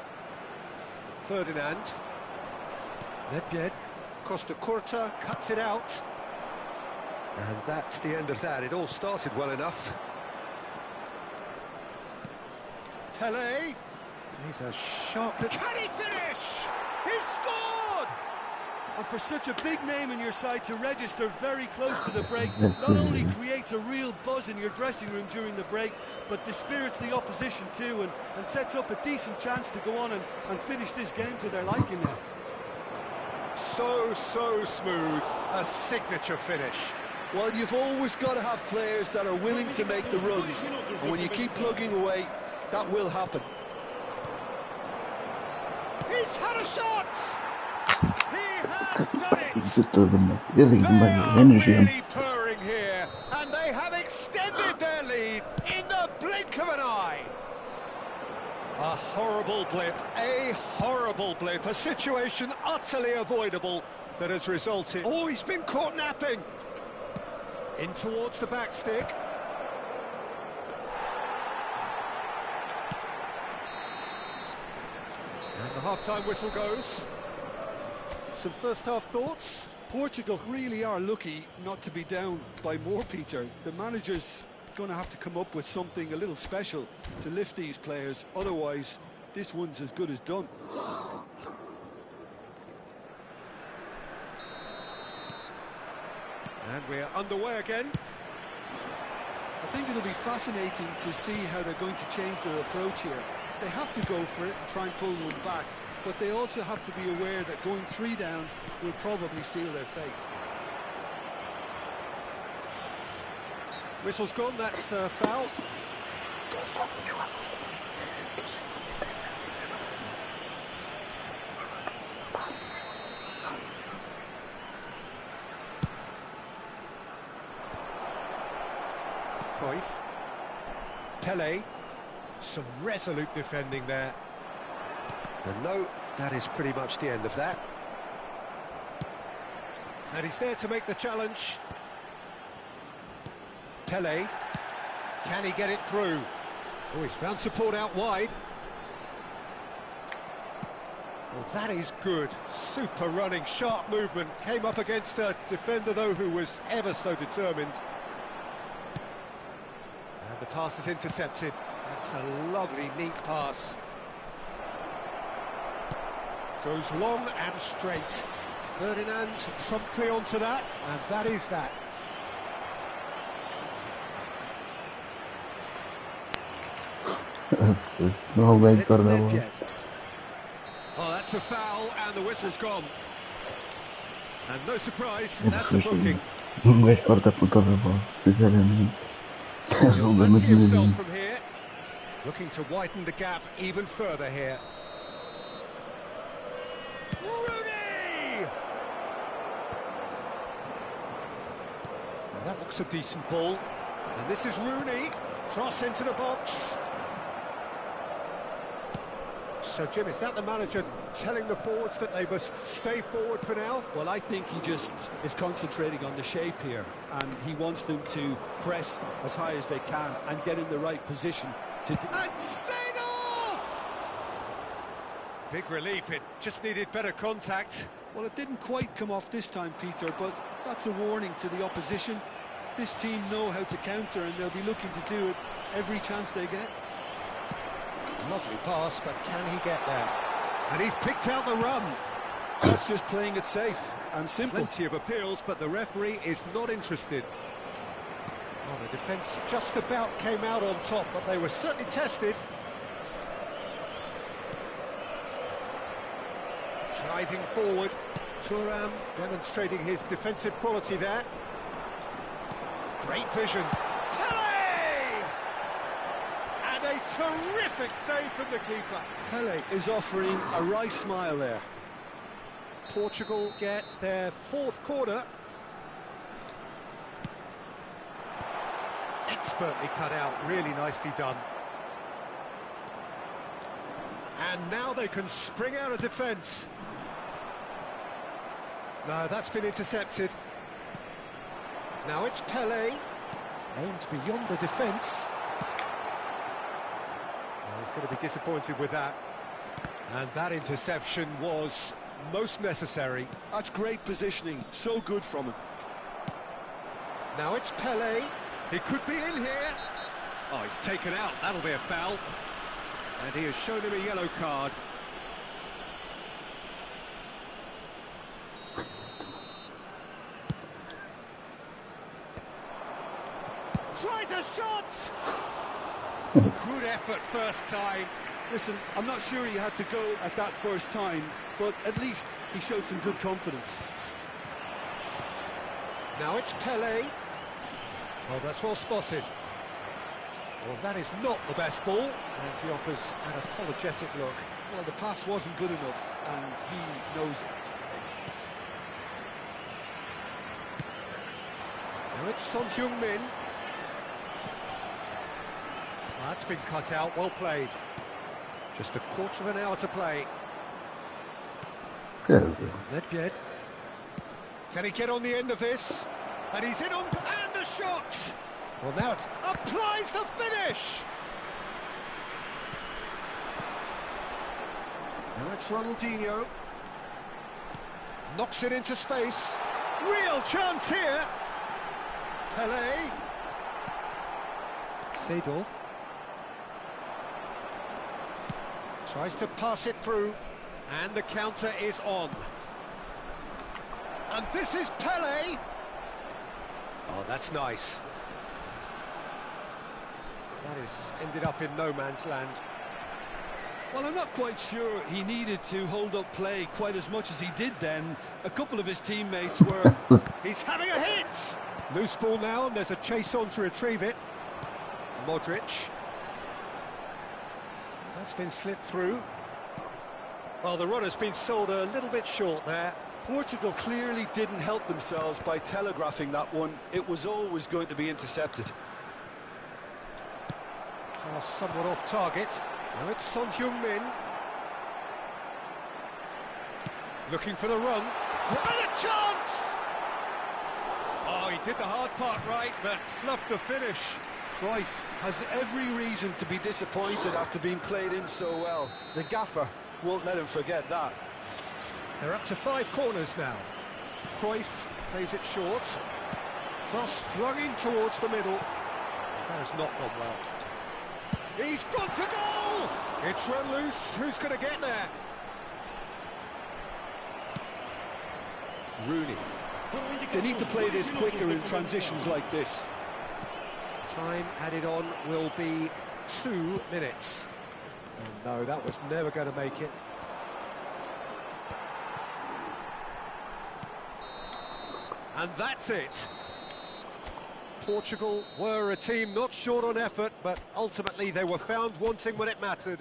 Ferdinand. Nedved. Costa Curta cuts it out. And that's the end of that. It all started well enough. Pele. He's a sharp... Can he finish? He's scored! And for such a big name in your side to register very close to the break, not only creates a real buzz in your dressing room during the break, but dispirits the opposition too, and sets up a decent chance to go on and finish this game to their liking now. So smooth, a signature finish. Well, you've always got to have players that are willing to make the runs, and when you keep plugging away, that will happen. He's had a shot! He has done it! They are really purring here, and they have extended their lead in the blink of an eye. A horrible blip, a situation utterly avoidable that has resulted... Oh, he's been caught napping! In towards the back stick. And the half-time whistle goes. Some first-half thoughts? Portugal really are lucky not to be down by more, Peter. The manager's going to have to come up with something a little special to lift these players. Otherwise, this one's as good as done. And we're underway again. I think it'll be fascinating to see how they're going to change their approach here. They have to go for it and try and pull one back, but they also have to be aware that going 3 down will probably seal their fate. Whistle's gone, that's foul. Cruyff. Pele. Some resolute defending there. And no, that is pretty much the end of that. And he's there to make the challenge. Pele. Can he get it through? Oh, he's found support out wide. Well, that is good. Super running, sharp movement. Came up against a defender, though, who was ever so determined. And the pass is intercepted. That's a lovely, neat pass. Goes long and straight. Ferdinand promptly onto that, and that is that. No jugué And it's Héctor de Bora. Nedved. Oh, that's a foul, and the whistle's gone. And no surprise, that's a booking. Un Héctor de puto de Bora. Sinceramente. He'll fancy himself from here. Looking to widen the gap even further here. Rooney! Now that looks a decent ball. And this is Rooney. Cross into the box. So, Jim, is that the manager telling the forwards that they must stay forward for now? Well, I think he just is concentrating on the shape here, and he wants them to press as high as they can and get in the right position to... And Segue! Big relief, it just needed better contact. Well, it didn't quite come off this time, Peter, but that's a warning to the opposition. This team know how to counter, and they'll be looking to do it every chance they get. Lovely pass, but can he get there? And he's picked out the run. That's just playing it safe and simple. Plenty of appeals, but the referee is not interested. Well, the defence just about came out on top, but they were certainly tested. Driving forward, Thuram demonstrating his defensive quality there. Great vision. Pele! And a terrific save from the keeper. Pele is offering a wry smile there. Portugal get their fourth corner. Expertly cut out, really nicely done. And now they can spring out of defence. No, that's been intercepted. Now it's Pele. Aimed beyond the defence. Well, he's going to be disappointed with that. And that interception was most necessary. That's great positioning, so good from him. Now it's Pele. He could be in here. Oh, he's taken out. That'll be a foul. And he has shown him a yellow card. Tries a shot! Good effort first time. Listen, I'm not sure he had to go at that first time, but at least he showed some good confidence. Now it's Pele. Oh, that's well spotted. Well, that is not the best ball, and he offers an apologetic look. Well, the pass wasn't good enough, and he knows it. Now it's Son Heung-min. That's been cut out, well played. Just a quarter of an hour to play. Nedved. Can he get on the end of this? And he's in on... and the shot! Well, now it's... applies the finish! Now it's Ronaldinho. Knocks it into space. Real chance here! Pele. Seedorf. Tries to pass it through, and the counter is on. And this is Pele. Oh, that's nice. That is ended up in no man's land. Well, I'm not quite sure he needed to hold up play quite as much as he did then. A couple of his teammates were... He's having a hit! Loose ball now, and there's a chase on to retrieve it. Modric. That's been slipped through. Well, the runner's been sold a little bit short there. Portugal clearly didn't help themselves by telegraphing that one. It was always going to be intercepted. Pass somewhat off target. Now it's Son Heung-min. Looking for the run. And a chance! Oh, he did the hard part right, but fluffed the finish. Cruyff has every reason to be disappointed after being played in so well. The gaffer won't let him forget that. They're up to 5 corners now. Cruyff plays it short. Cross flung in towards the middle. That has not gone well. He's gone for goal! It's run loose. Who's going to get there? Rooney. They need to play this quicker in transitions like this. Time added on will be 2 minutes. And no, that was never going to make it. And that's it. Portugal were a team not short on effort, but ultimately they were found wanting when it mattered.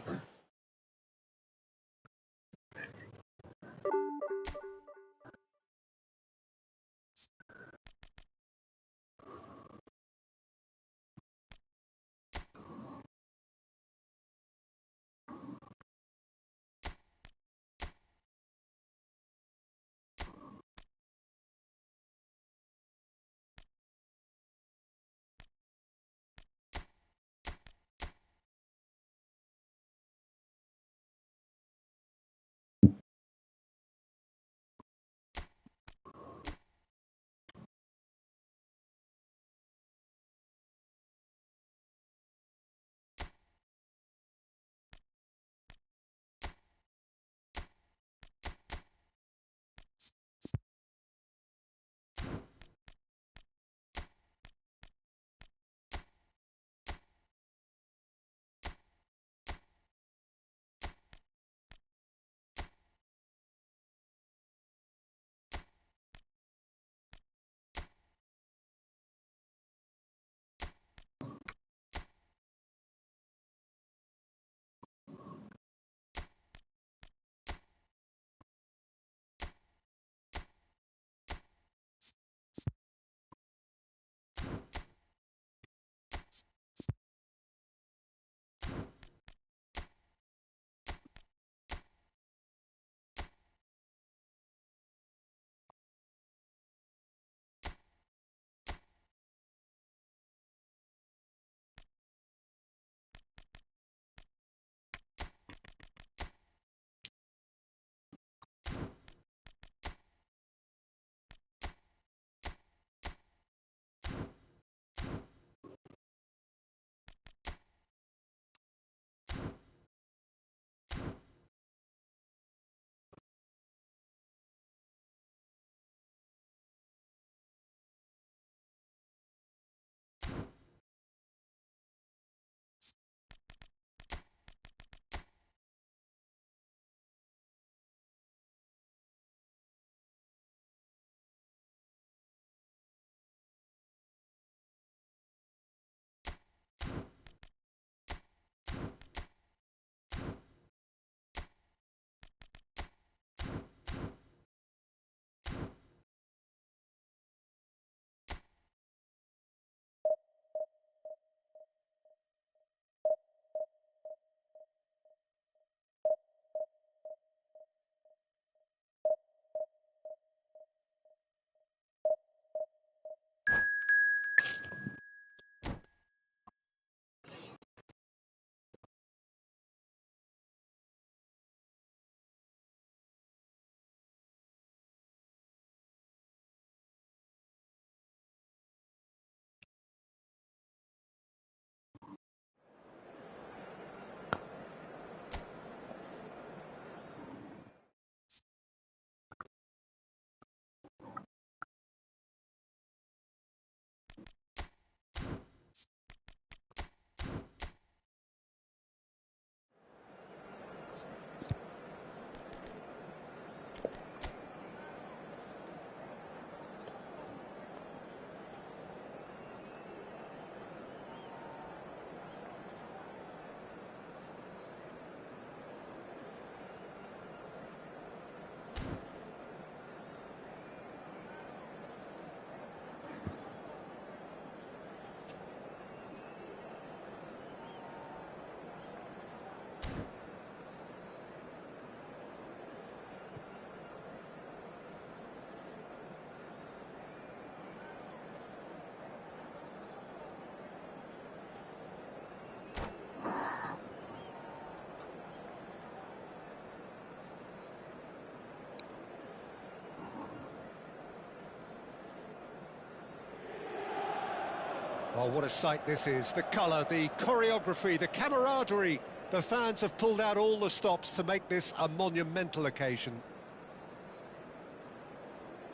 Oh, what a sight this is. The colour, the choreography, the camaraderie. The fans have pulled out all the stops to make this a monumental occasion.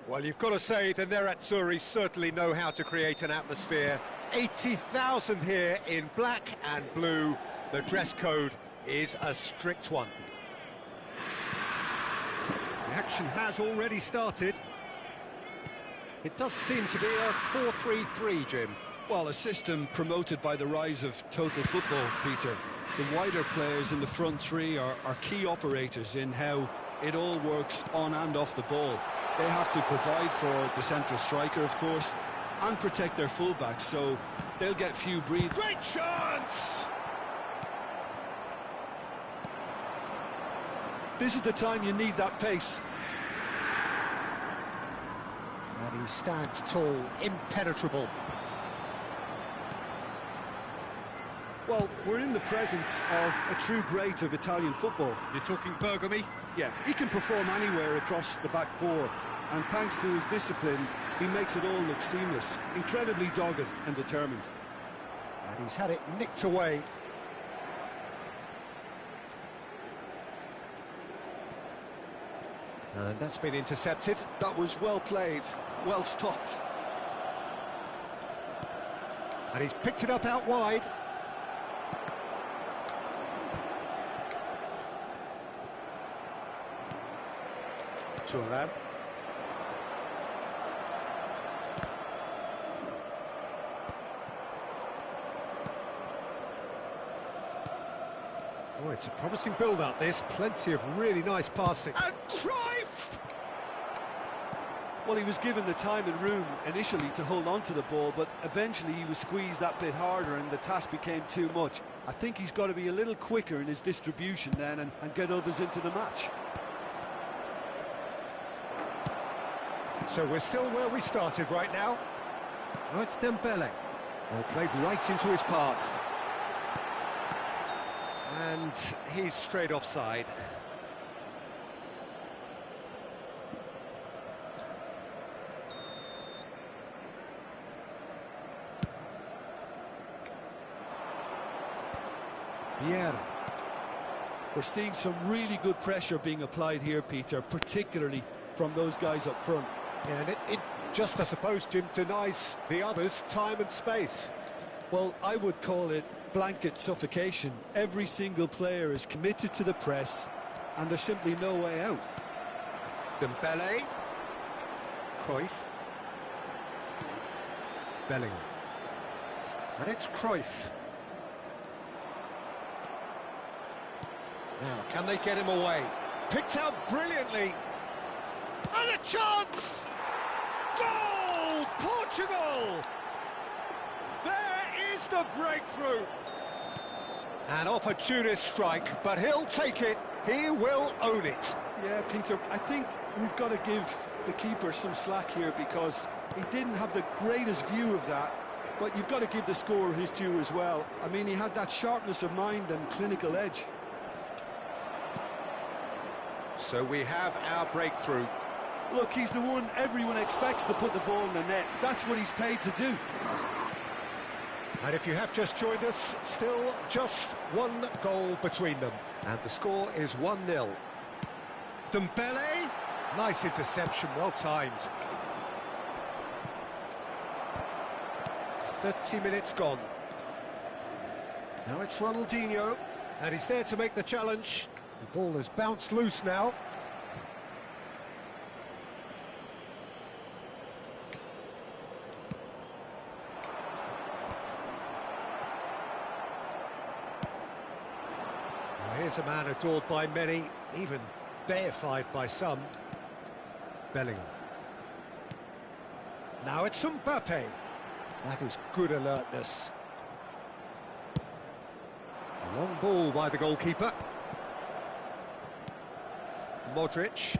Well, you've got to say the Nerazzurri certainly know how to create an atmosphere. 80,000 here in black and blue. The dress code is a strict one. The action has already started. It does seem to be a 4-3-3, Jim. Well, a system promoted by the rise of total football, Peter. The wider players in the front three are key operators in how it all works on and off the ball. They have to provide for the central striker, of course, and protect their fullbacks, so they'll get few breaths. Great chance! This is the time you need that pace. And he stands tall, impenetrable. Well, we're in the presence of a true great of Italian football. You're talking Bergami? Yeah, he can perform anywhere across the back four, and thanks to his discipline, he makes it all look seamless. Incredibly dogged and determined. And he's had it nicked away. And that's been intercepted. That was well played, well stopped. And he's picked it up out wide. Turan. Oh, it's a promising build-up, this. Plenty of really nice passing. And Cruyff! Well, he was given the time and room initially to hold on to the ball, but eventually he was squeezed that bit harder and the task became too much. I think he's got to be a little quicker in his distribution then and get others into the match. So we're still where we started right now. Oh, it's Dembele. Oh, played right into his path. And he's straight offside. Bora. We're seeing some really good pressure being applied here, Peter, particularly from those guys up front. Yeah, and it just, I suppose, Jim, denies the others time and space. Well, I would call it blanket suffocation. Every single player is committed to the press, and there's simply no way out. Dembele. Cruyff. Bellingham. And it's Cruyff. Now, can they get him away? Picked out brilliantly. And a chance! Goal! Portugal! There is the breakthrough. An opportunist strike, but he'll take it. He will own it. Yeah, Peter, I think we've got to give the keeper some slack here because he didn't have the greatest view of that, but you've got to give the scorer his due as well. I mean, he had that sharpness of mind and clinical edge. So we have our breakthrough. Look, he's the one everyone expects to put the ball in the net. That's what he's paid to do. And if you have just joined us, still just one goal between them. And the score is 1-0. Dembele. Nice interception, well timed. 30 minutes gone. Now it's Ronaldinho. And he's there to make the challenge. The ball has bounced loose now. Here's a man adored by many, even deified by some. Bellingham. Now it's Mbappe. That is good alertness. A long ball by the goalkeeper. Modric.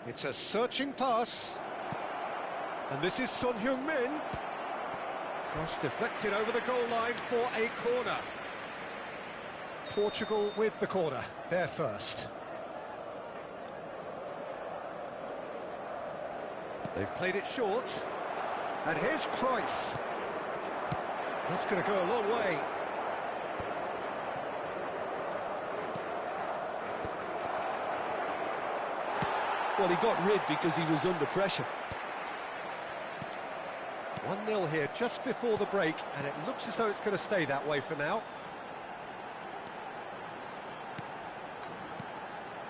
It's a searching pass. And this is Son Heung-min. Cross deflected over the goal line for a corner. Portugal with the corner, they're first. They've played it short. And here's Cruyff. That's going to go a long way. Well, he got rid because he was under pressure. 1-0 here just before the break, and it looks as though it's going to stay that way for now.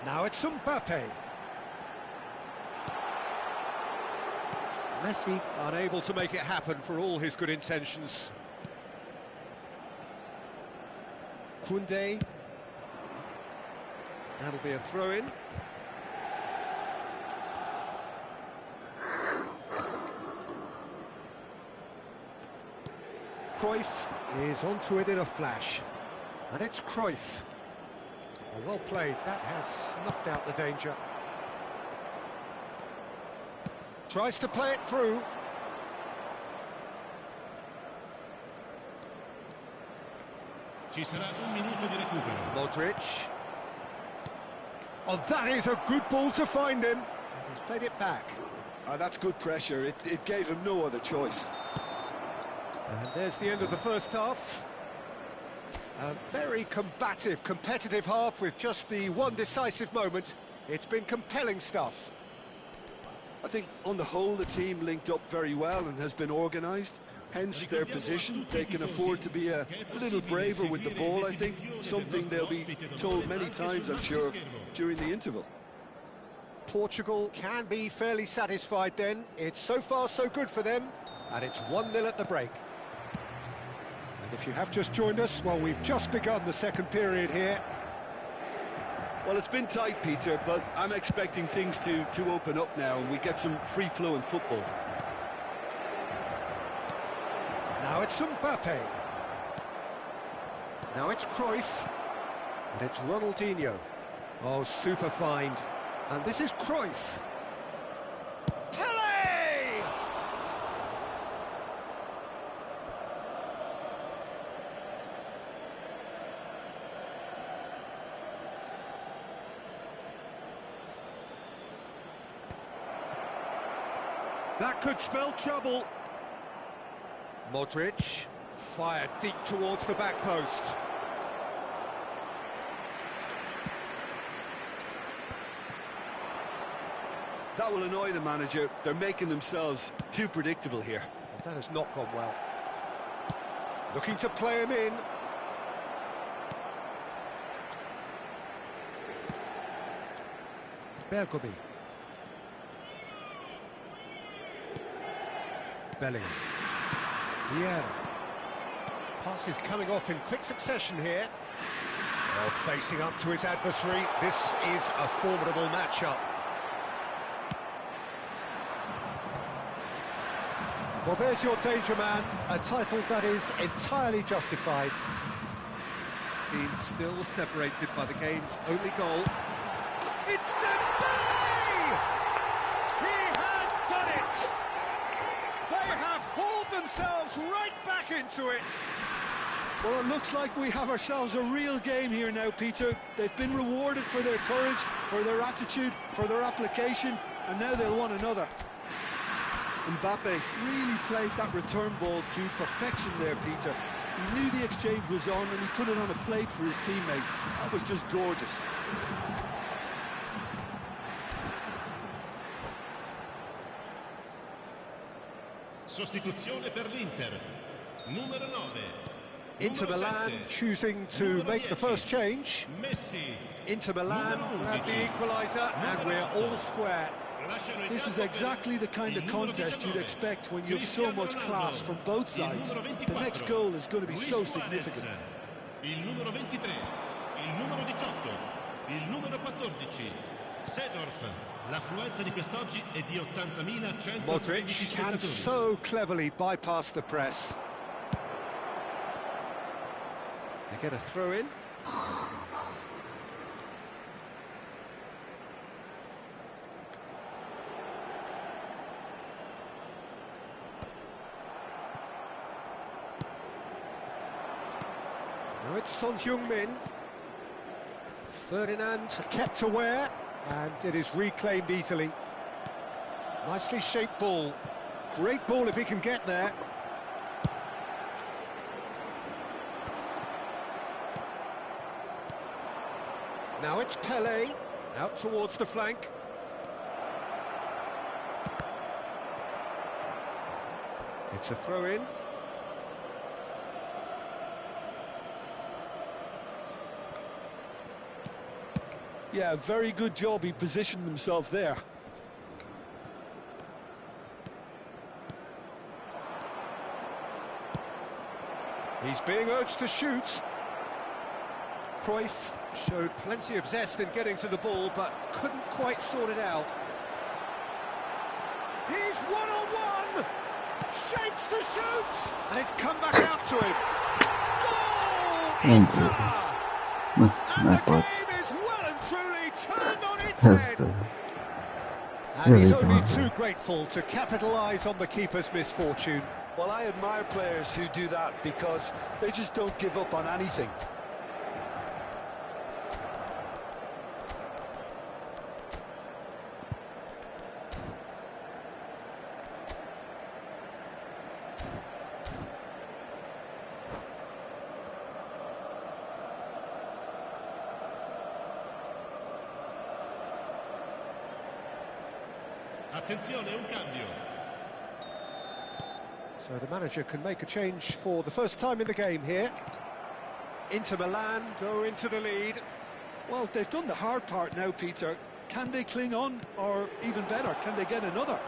Now it's Mbappe. Messi unable to make it happen for all his good intentions. Koundé. That'll be a throw-in. Cruyff is onto it in a flash. And it's Cruyff. Oh, well played. That has snuffed out the danger. Tries to play it through. Ci sarà un minuto di recupero. Modric. Oh, that is a good ball to find him. He's played it back. That's good pressure. It gave him no other choice. And there's the end of the first half. A very combative, competitive half with just the one decisive moment. It's been compelling stuff. I think on the whole the team linked up very well and has been organised. Hence their position. They can afford to be a little braver with the ball, I think. Something they'll be told many times, I'm sure, during the interval. Portugal can be fairly satisfied then. It's so far so good for them. And it's 1-0 at the break. And if you have just joined us, well, we've just begun the second period here. Well, it's been tight, Peter, but I'm expecting things to open up now and we get some free-flowing football. Now it's Mbappe. Now it's Cruyff. And it's Ronaldinho. Oh, super find. And this is Cruyff. Pele! That could spell trouble. Modric, fired deep towards the back post. That will annoy the manager. They're making themselves too predictable here. Well, that has not gone well. Looking to play him in. Bergomi. Bellingham. Vieira. Pass is coming off in quick succession here. Well, facing up to his adversary, this is a formidable matchup. Well, there's your danger man, a title that is entirely justified. Being still separated by the game's only goal. It's Dembele! He has done it! They have hauled themselves right back into it. Well, it looks like we have ourselves a real game here now, Peter. They've been rewarded for their courage, for their attitude, for their application, and now they'll want another. Mbappe really played that return ball to perfection there, Peter. He knew the exchange was on and he put it on a plate for his teammate. That was just gorgeous. Sostituzione per l'Inter. Numero 9. Inter Milan choosing to make the first change. Messi. Inter Milan have the equaliser and we're all square. This is exactly the kind of contest you'd expect when you have so much class from both sides. The next goal is going to be so significant. Il numero 23, il numero 18, il numero 14, Seedorf. L'affluenza di quest'oggi è di 80.113 Modric can spettatori. so cleverly bypass the press. They get a throw in. Now it's Son Heung-min. Ferdinand kept aware, and it is reclaimed easily. Nicely shaped ball. Great ball if he can get there. Now it's Pele, out towards the flank. It's a throw-in. Yeah, very good job. He positioned himself there. He's being urged to shoot. Cruyff showed plenty of zest in getting to the ball, but couldn't quite sort it out. He's one-on-one! Shapes to shoot! And it's come back out to him. Goal! Inter! And the game is well and truly turned on its head. And he's only too grateful to capitalise on the keeper's misfortune. Well, I admire players who do that because they just don't give up on anything. Attenzione, un cambio. So the manager can make a change for the first time in the game here. Inter Milan go into the lead. Well, they've done the hard part now, Peter. Can they cling on, or even better, can they get another?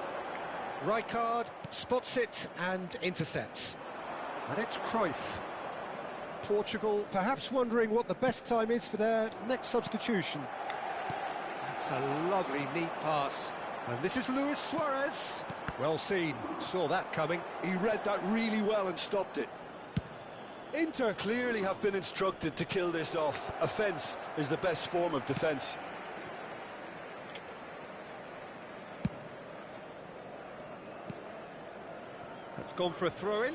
Rijkaard spots it and intercepts. And it's Cruyff. Portugal perhaps wondering what the best time is for their next substitution. That's a lovely, neat pass. And this is Luis Suarez. Well seen, saw that coming. He read that really well and stopped it. Inter clearly have been instructed to kill this off. Offence is the best form of defence. That's gone for a throw-in.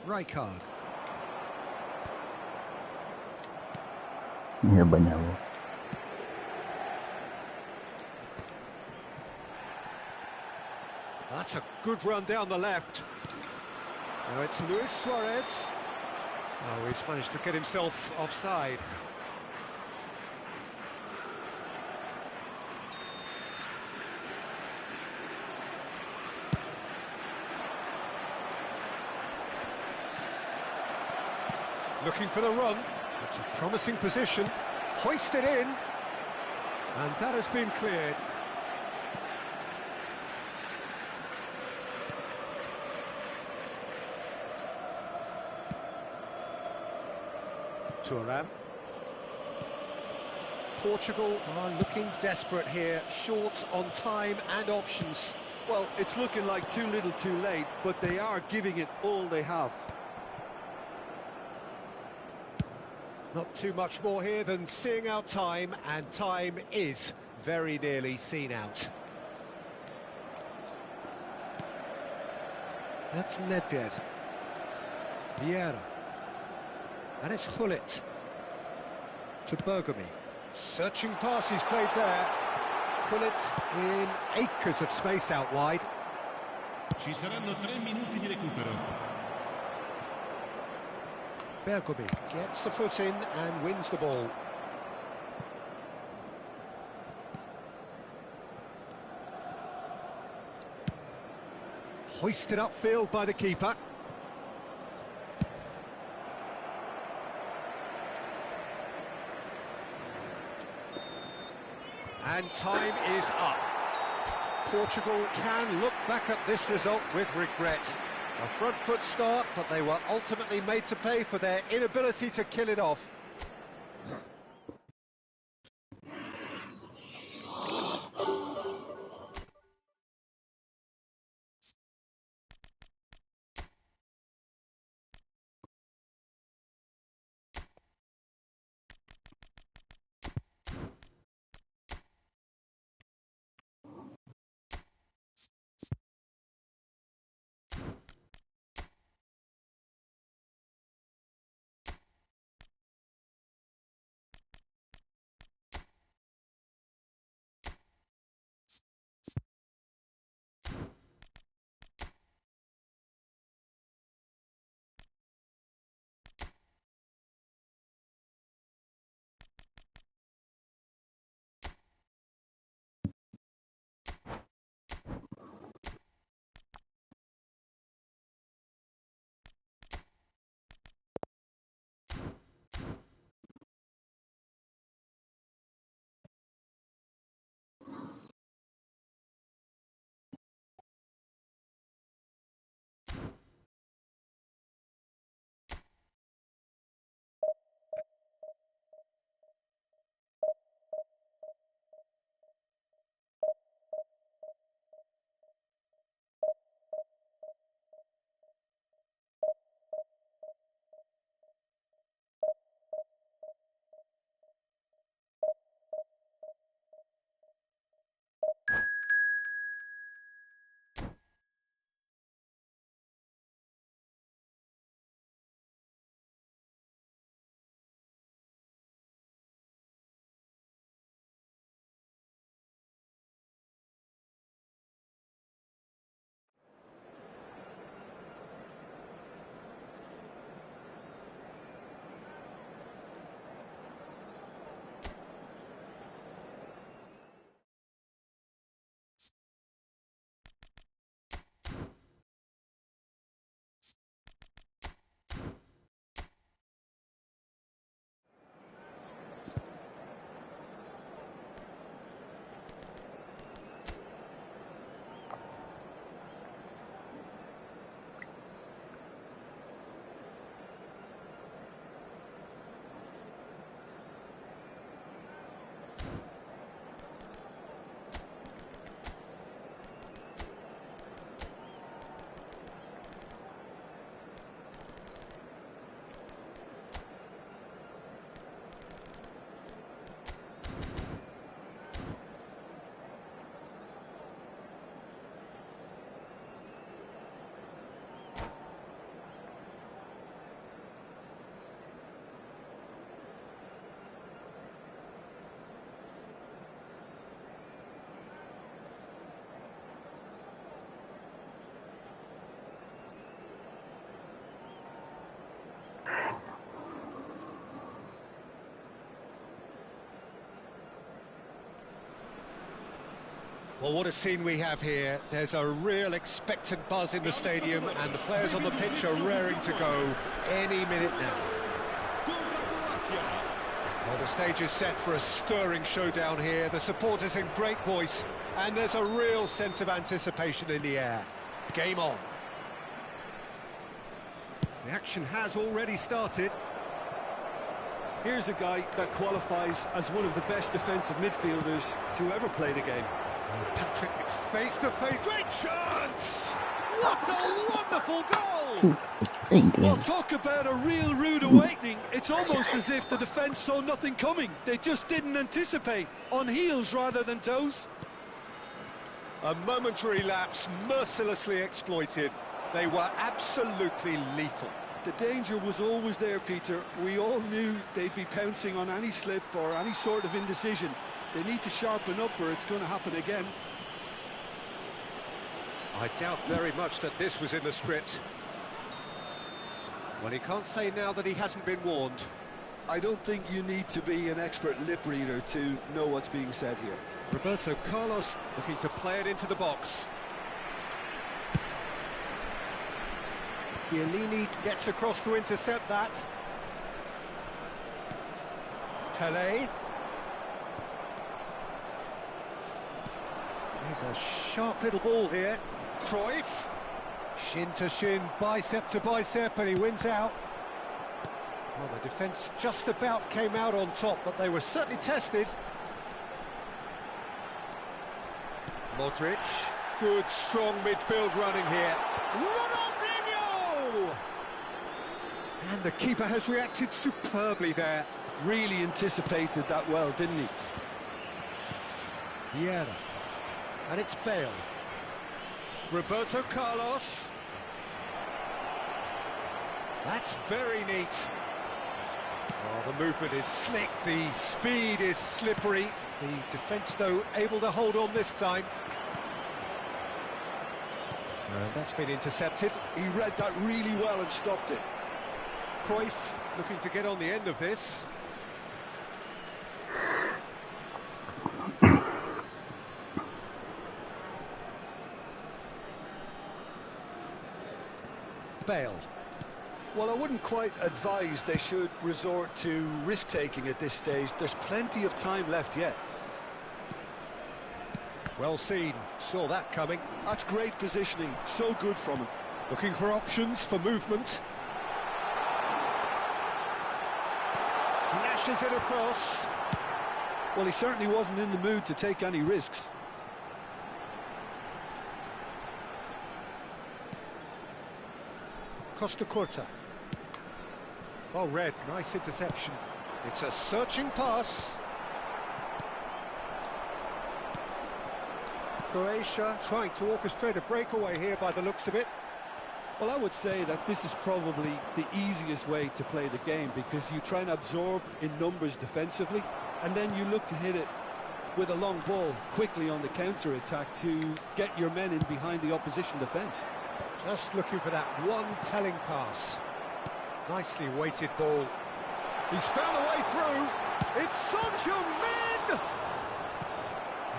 Rijkaard. Nie baniało. That's a good run down the left. Now it's Luis Suarez. Oh, he's managed to get himself offside. Looking for the run. It's a promising position. Hoisted in. And that has been cleared. Thuram. Portugal are looking desperate here, short on time and options. Well, it's looking like too little too late, but they are giving it all they have. Not too much more here than seeing out time, and time is very nearly seen out. That's Nedved. Vieira. And it's Hullet. To Bergamy. Searching pass he's played there. Hullet in acres of space out wide. Ci saranno 3 minuti di recupero. Bergamy gets the foot in and wins the ball. Hoisted upfield by the keeper. And time is up. Portugal can look back at this result with regret. A front foot start, but they were ultimately made to pay for their inability to kill it off. Well, what a scene we have here. There's a real expectant buzz in the stadium, and the players on the pitch are raring to go any minute now. Well, the stage is set for a stirring showdown here. The supporters in great voice, and there's a real sense of anticipation in the air. Game on. The action has already started. Here's a guy that qualifies as one of the best defensive midfielders to ever play the game. Patrick face-to-face. Great chance! What a wonderful goal! Well, talk about a real rude awakening. It's almost as if the defence saw nothing coming. They just didn't anticipate. On heels rather than toes. A momentary lapse mercilessly exploited. They were absolutely lethal. The danger was always there, Peter. We all knew they'd be pouncing on any slip or any sort of indecision. They need to sharpen up or it's going to happen again. I doubt very much that this was in the script. Well, he can't say now that he hasn't been warned. I don't think you need to be an expert lip reader to know what's being said here. Roberto Carlos looking to play it into the box. Chiellini gets across to intercept that. Pelé. There's a sharp little ball here. Cruyff. Shin to shin, bicep to bicep, and he wins out. Well, the defence just about came out on top, but they were certainly tested. Modric. Good, strong midfield running here. Ronaldinho! And the keeper has reacted superbly there. Really anticipated that well, didn't he? Bora. And it's Bale. Roberto Carlos. That's very neat. Oh, the movement is slick, the speed is slippery. The defence, though, able to hold on this time. And that's been intercepted. He read that really well and stopped it. Cruyff looking to get on the end of this. Bale. Well, I wouldn't quite advise they should resort to risk-taking at this stage. There's plenty of time left yet. Well seen, saw that coming. That's great positioning, so good from him. Looking for options for movement. Flashes it across. Well, he certainly wasn't in the mood to take any risks. Costa Curta. Well read, nice interception. It's a searching pass. Croatia trying to orchestrate a breakaway here by the looks of it. Well, I would say that this is probably the easiest way to play the game, because you try and absorb in numbers defensively, and then you look to hit it with a long ball quickly on the counter-attack to get your men in behind the opposition defence. Just looking for that one telling pass. Nicely weighted ball. He's found a way through. It's Son Heung-min!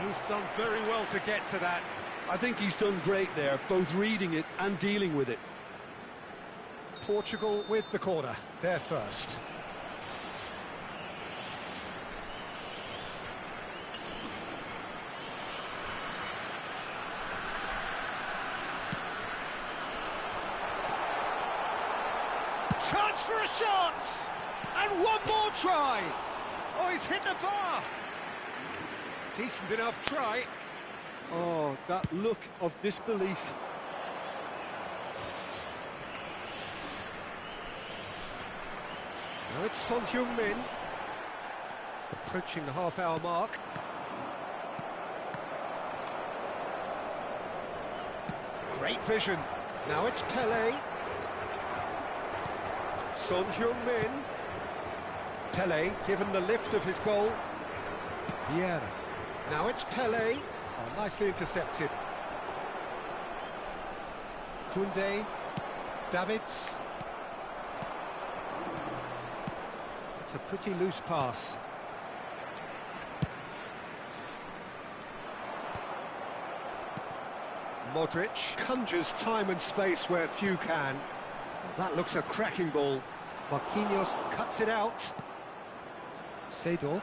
He's done very well to get to that. I think he's done great there, both reading it and dealing with it. Portugal with the corner, they're first. Chance for a shot! And one more try! Oh, he's hit the bar! Decent enough try. Oh, that look of disbelief. Now it's Son Heung-min. Approaching the half-hour mark. Great vision. Now it's Pelé. Son Heung-min. Pelé given the lift of his goal. Bora. Now it's Pelé. Oh, nicely intercepted. Koundé. Davids. It's a pretty loose pass. Modric conjures time and space where few can. Well, that looks a cracking ball. Marquinhos cuts it out. Seedorf.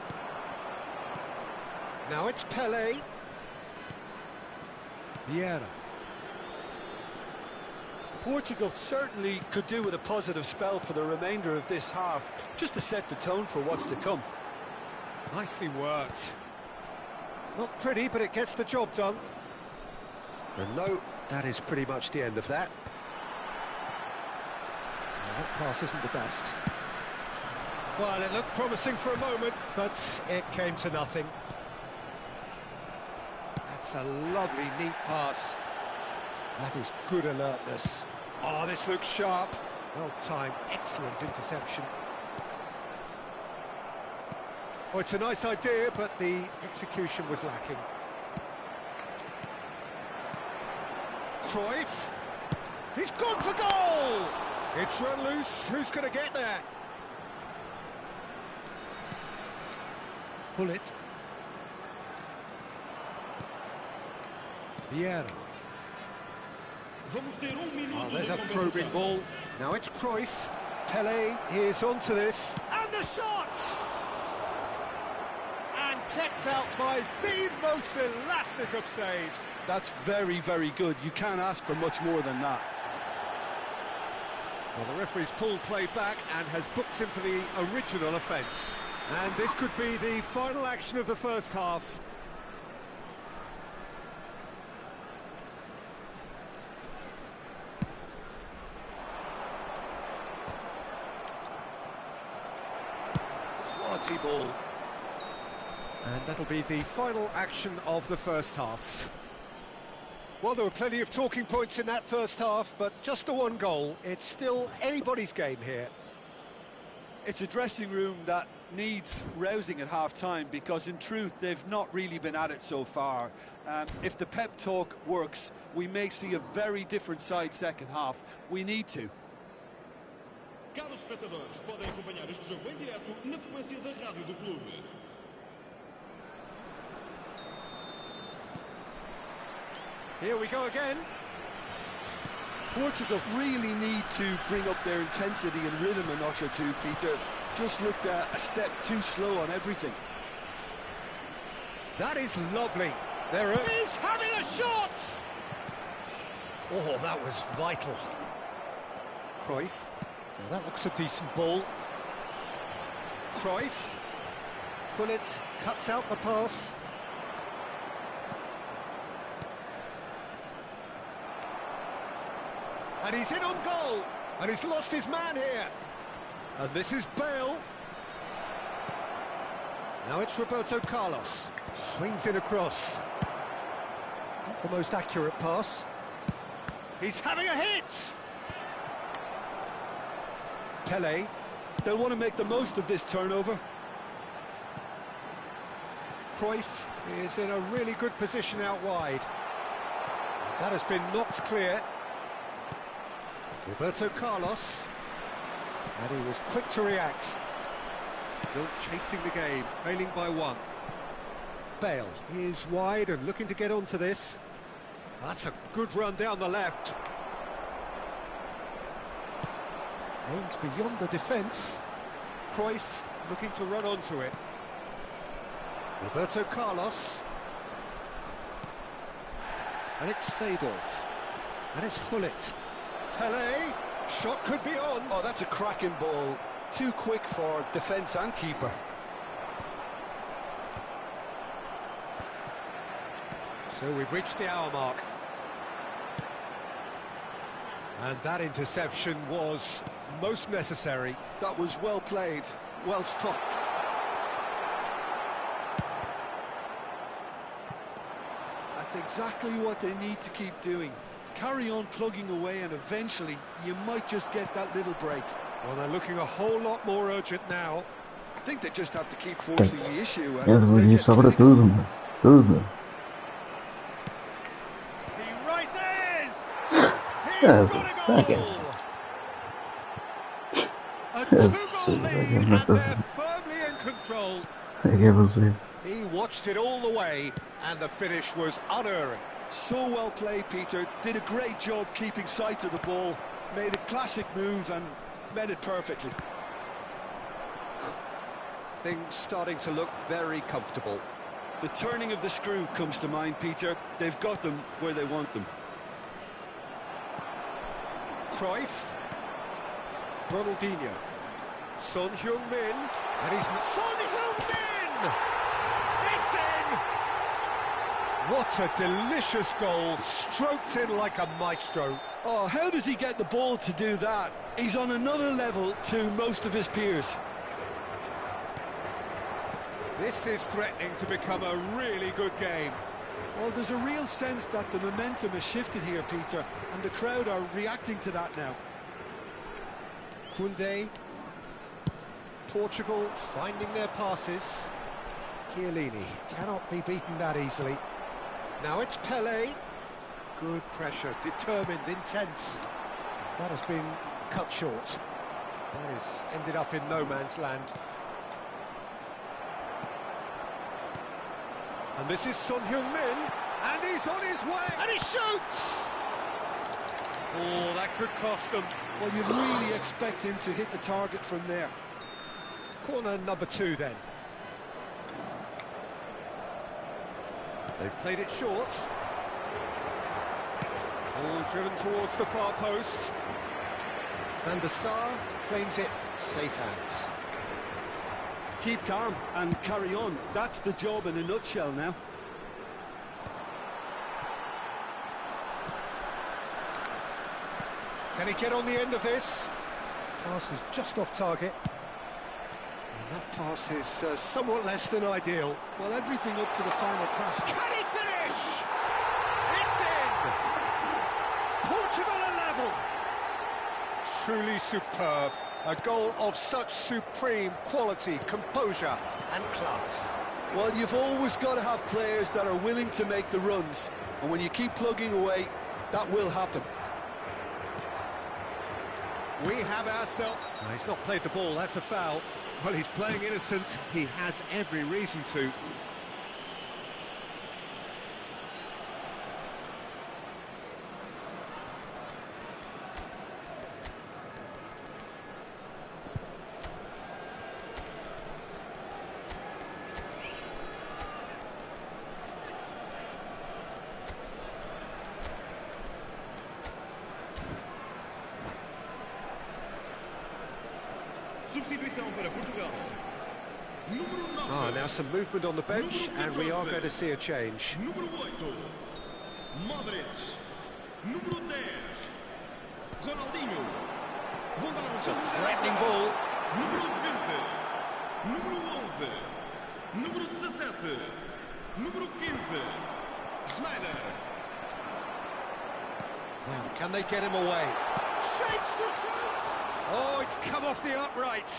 Now it's Pelé. Bora. Portugal certainly could do with a positive spell for the remainder of this half, just to set the tone for what's to come. Nicely worked. Not pretty, but it gets the job done. And no, that is pretty much the end of that. Well, that pass isn't the best. Well, it looked promising for a moment, but it came to nothing. That's a lovely, neat pass. That is good alertness. Oh, this looks sharp. Well timed, excellent interception. Oh, it's a nice idea, but the execution was lacking. Cruyff. He's gone for goal! It's run loose. Who's going to get there? Pull it. Bora. Oh, there's a probing ball. Now it's Cruyff. Pelé is onto this. And the shot! And kept out by the most elastic of saves. That's very, very good. You can't ask for much more than that. Well, the referee's pulled play back and has booked him for the original offence. And this could be the final action of the first half. Quality ball. And that'll be the final action of the first half. Well, there were plenty of talking points in that first half, but just the one goal. It's still anybody's game here. It's a dressing room that needs rousing at half-time, because in truth they've not really been at it so far. If the pep talk works, we may see a very different side second half. We need to. Caros espectadores, podem acompanhar este jogo em direto na frequência da rádio do clube. Here we go again. Portugal really need to bring up their intensity and rhythm a notch or two, Peter. Just looked a step too slow on everything. That is lovely. He's having a shot! Oh, that was vital. Cruyff. Now that looks a decent ball. Cruyff. Gullit cuts out the pass. And he's in on goal, and he's lost his man here. And this is Bale. Now it's Roberto Carlos. Swings in across. Not the most accurate pass. He's having a hit! Pelé. They'll want to make the most of this turnover. Cruyff is in a really good position out wide. That has been knocked clear. Roberto Carlos, and he was quick to react. Still chasing the game, trailing by one. Bale is wide and looking to get onto this. That's a good run down the left. Aims beyond the defence. Cruyff looking to run onto it. Roberto Carlos. And it's Seedorf. And it's Gullit. Pelé, shot could be on. Oh, that's a cracking ball. Too quick for defence and keeper. So we've reached the hour mark. And that interception was most necessary. That was well played, well stopped. That's exactly what they need to keep doing. Carry on plugging away, and eventually you might just get that little break. Well, they're looking a whole lot more urgent now. I think they just have to keep forcing the issue. Ele sobra tudo, mano. Tudo. He rises! He's got a goal! A two-goal lead, and they're firmly in control. He watched it all the way, and the finish was unerring. So well played, Peter. Did a great job keeping sight of the ball. Made a classic move and met it perfectly. Things starting to look very comfortable. The turning of the screw comes to mind, Peter. They've got them where they want them. Cruyff. Ronaldinho. Son Heung-min. And he's... Son Heung-min! It's in! What a delicious goal, stroked in like a maestro. Oh, how does he get the ball to do that? He's on another level to most of his peers. This is threatening to become a really good game. Well, there's a real sense that the momentum has shifted here, Peter, and the crowd are reacting to that now. Koundé. Portugal finding their passes. Chiellini cannot be beaten that easily. Now it's Pelé. Good pressure, determined, intense. That has been cut short. That has ended up in no man's land. And this is Son Heung-min, and he's on his way, and he shoots! Oh, that could cost them. Well, you really expect him to hit the target from there. Corner number 2 then. They've played it short. All driven towards the far post. Van der Sar claims it, safe hands. Keep calm and carry on. That's the job in a nutshell now. Can he get on the end of this? Pass is just off target. And that pass is somewhat less than ideal. Well, everything up to the final pass. Can he finish? It's in! Portugal are level! Truly superb. A goal of such supreme quality, composure and class. Well, you've always got to have players that are willing to make the runs. And when you keep plugging away, that will happen. We have ourselves... No, he's not played the ball, that's a foul. Well, he's playing innocent. He has every reason to. Substituição para Portugal. Número 9. Now some movement on the bench, and we are going to see a change. Número 8. Modric. Número 10. Ronaldinho. Vão dar um It's a threatening ball. Número 20. Número 11. Número 17. Número 15. Schneider. Now, can they get him away? Shapes to shoot! Oh, it's come off the upright.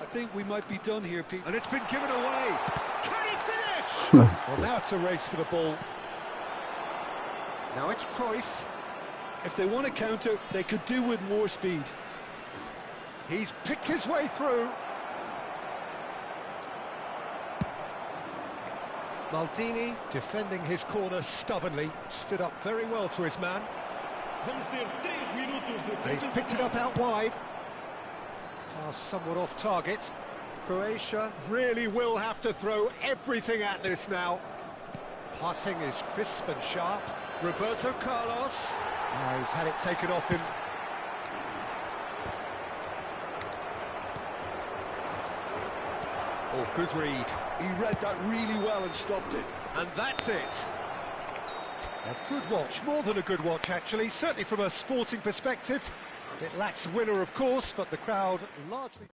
I think we might be done here, Pete. And it's been given away. Can he finish? Well, now it's a race for the ball. Now it's Cruyff. If they want to counter, they could do with more speed. He's picked his way through. Maldini, defending his corner stubbornly, stood up very well to his man. Vamos ter 3 minutos de And he's picked it up out wide. Pass somewhat off target. Croatia really will have to throw everything at this now. Passing is crisp and sharp. Roberto Carlos. Oh, he's had it taken off him. Oh, good read. He read that really well and stopped it. And that's it. A good watch, more than a good watch actually, certainly from a sporting perspective. It lacks winner, of course, but the crowd largely...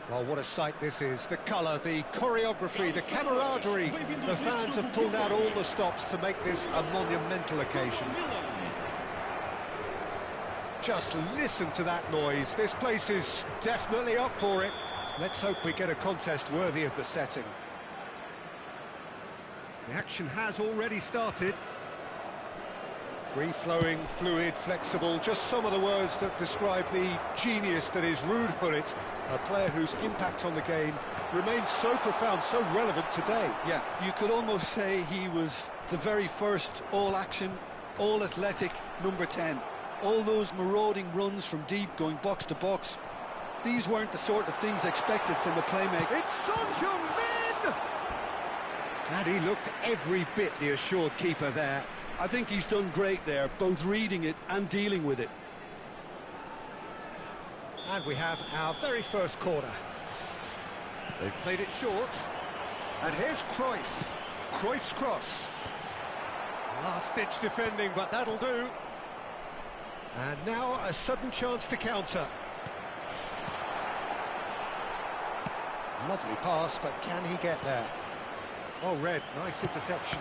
Well, what a sight this is. The colour, the choreography, the camaraderie. The fans have pulled out all the stops to make this a monumental occasion. Just listen to that noise. This place is definitely up for it. Let's hope we get a contest worthy of the setting. The action has already started. Free-flowing, fluid, flexible, just some of the words that describe the genius that is Ruud Gullit, a player whose impact on the game remains so profound, so relevant today. Yeah, you could almost say he was the very first all-action, all-athletic number 10. All those marauding runs from deep, going box to box, these weren't the sort of things expected from a playmaker. It's Son Heung-min! And he looked every bit the assured keeper there. I think he's done great there, both reading it and dealing with it. And we have our very first corner. They've played it short. And here's Cruyff. Cruyff's cross. Last-ditch defending, but that'll do. And now a sudden chance to counter. Lovely pass, but can he get there? Oh, Red, nice interception.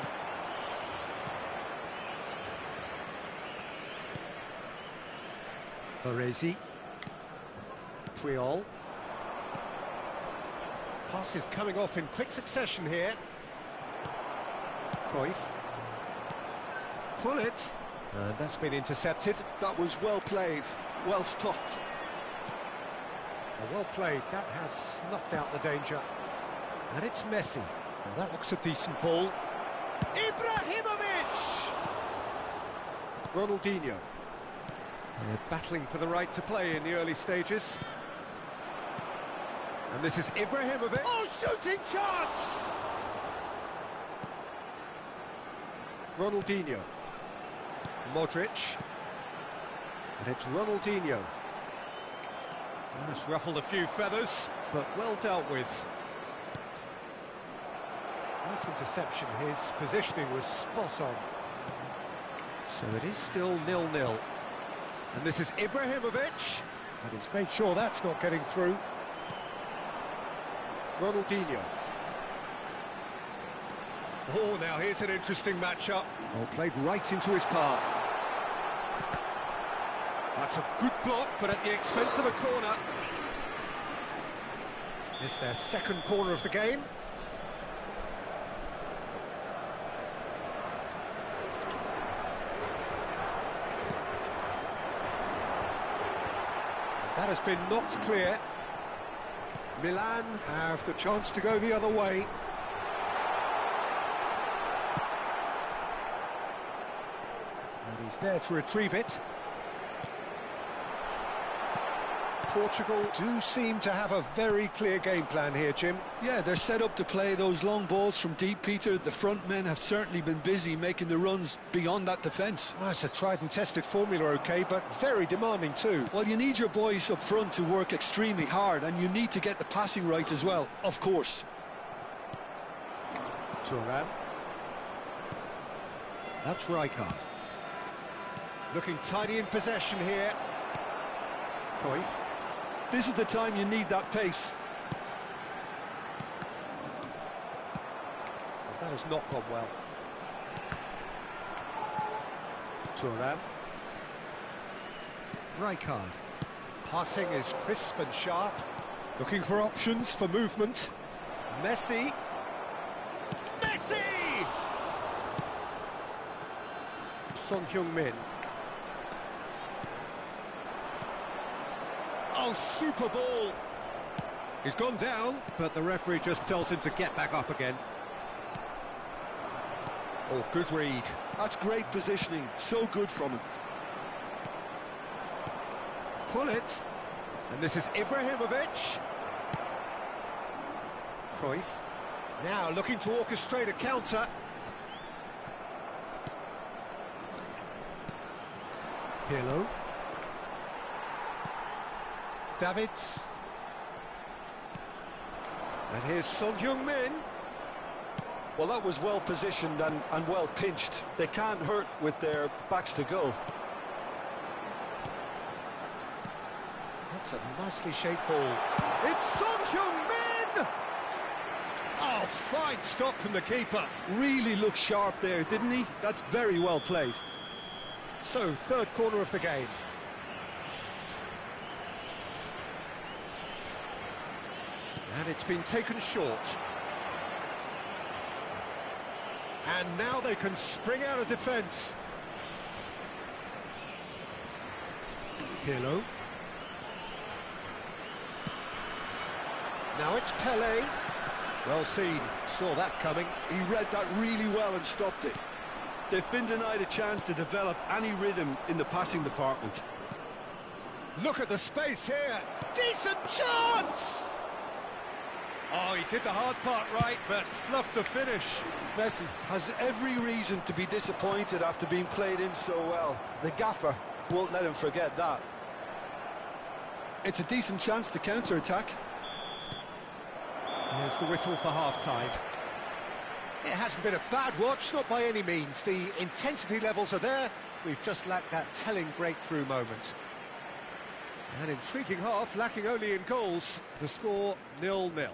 Baresi. Triol. Pass is coming off in quick succession here. Cruyff. Pull it. And that's been intercepted. That was well played, well stopped. Well played, that has snuffed out the danger. And it's Messi. Now that looks a decent ball. Ibrahimovic! Ronaldinho. They're battling for the right to play in the early stages. And this is Ibrahimovic. Oh, shooting chance! Ronaldinho. Modric. And it's Ronaldinho. That's ruffled a few feathers, but well dealt with. Nice interception, his positioning was spot on. So it is still 0-0. And this is Ibrahimovic, and he's made sure that's not getting through. Ronaldinho. Oh, now here's an interesting matchup. Oh, played right into his path. That's a good block, but at the expense of a corner. It's their second corner of the game. That has been knocked clear. Milan have the chance to go the other way. And he's there to retrieve it. Portugal do seem to have a very clear game plan here, Jim. Yeah, they're set up to play those long balls from deep, Peter. The front men have certainly been busy making the runs beyond that defence. Oh, it's a tried and tested formula, OK, but very demanding too. Well, you need your boys up front to work extremely hard, and you need to get the passing right as well, of course. Thuram. That's Rijkaard. Looking tidy in possession here. Cruyff. This is the time you need that pace. That has not gone well. Thuram. Rijkaard. Passing is crisp and sharp. Looking for options for movement. Messi. Messi! Son Heung-min. Oh, super ball. He's gone down, but the referee just tells him to get back up again. Oh, good read. That's great positioning, so good from him. Pull it. And this is Ibrahimovic. Cruyff. Now looking to orchestrate a counter. Pirlo. Davids. And here's Son Heung-min. Well, that was well positioned and well pinched. They can't hurt with their backs to goal. That's a nicely shaped ball. It's Son Heung-min! Oh, fine stop from the keeper. Really looked sharp there, didn't he? That's very well played. So, third corner of the game. And it's been taken short. And now they can spring out of defence. Pirlo. Now it's Pelé. Well seen, saw that coming. He read that really well and stopped it. They've been denied a chance to develop any rhythm in the passing department. Look at the space here. Decent chance! Oh, he did the hard part right, but fluffed the finish. Messi has every reason to be disappointed after being played in so well. The gaffer won't let him forget that. It's a decent chance to counter-attack. Here's the whistle for half-time. It hasn't been a bad watch, not by any means. The intensity levels are there. We've just lacked that telling breakthrough moment. An intriguing half, lacking only in goals. The score 0-0.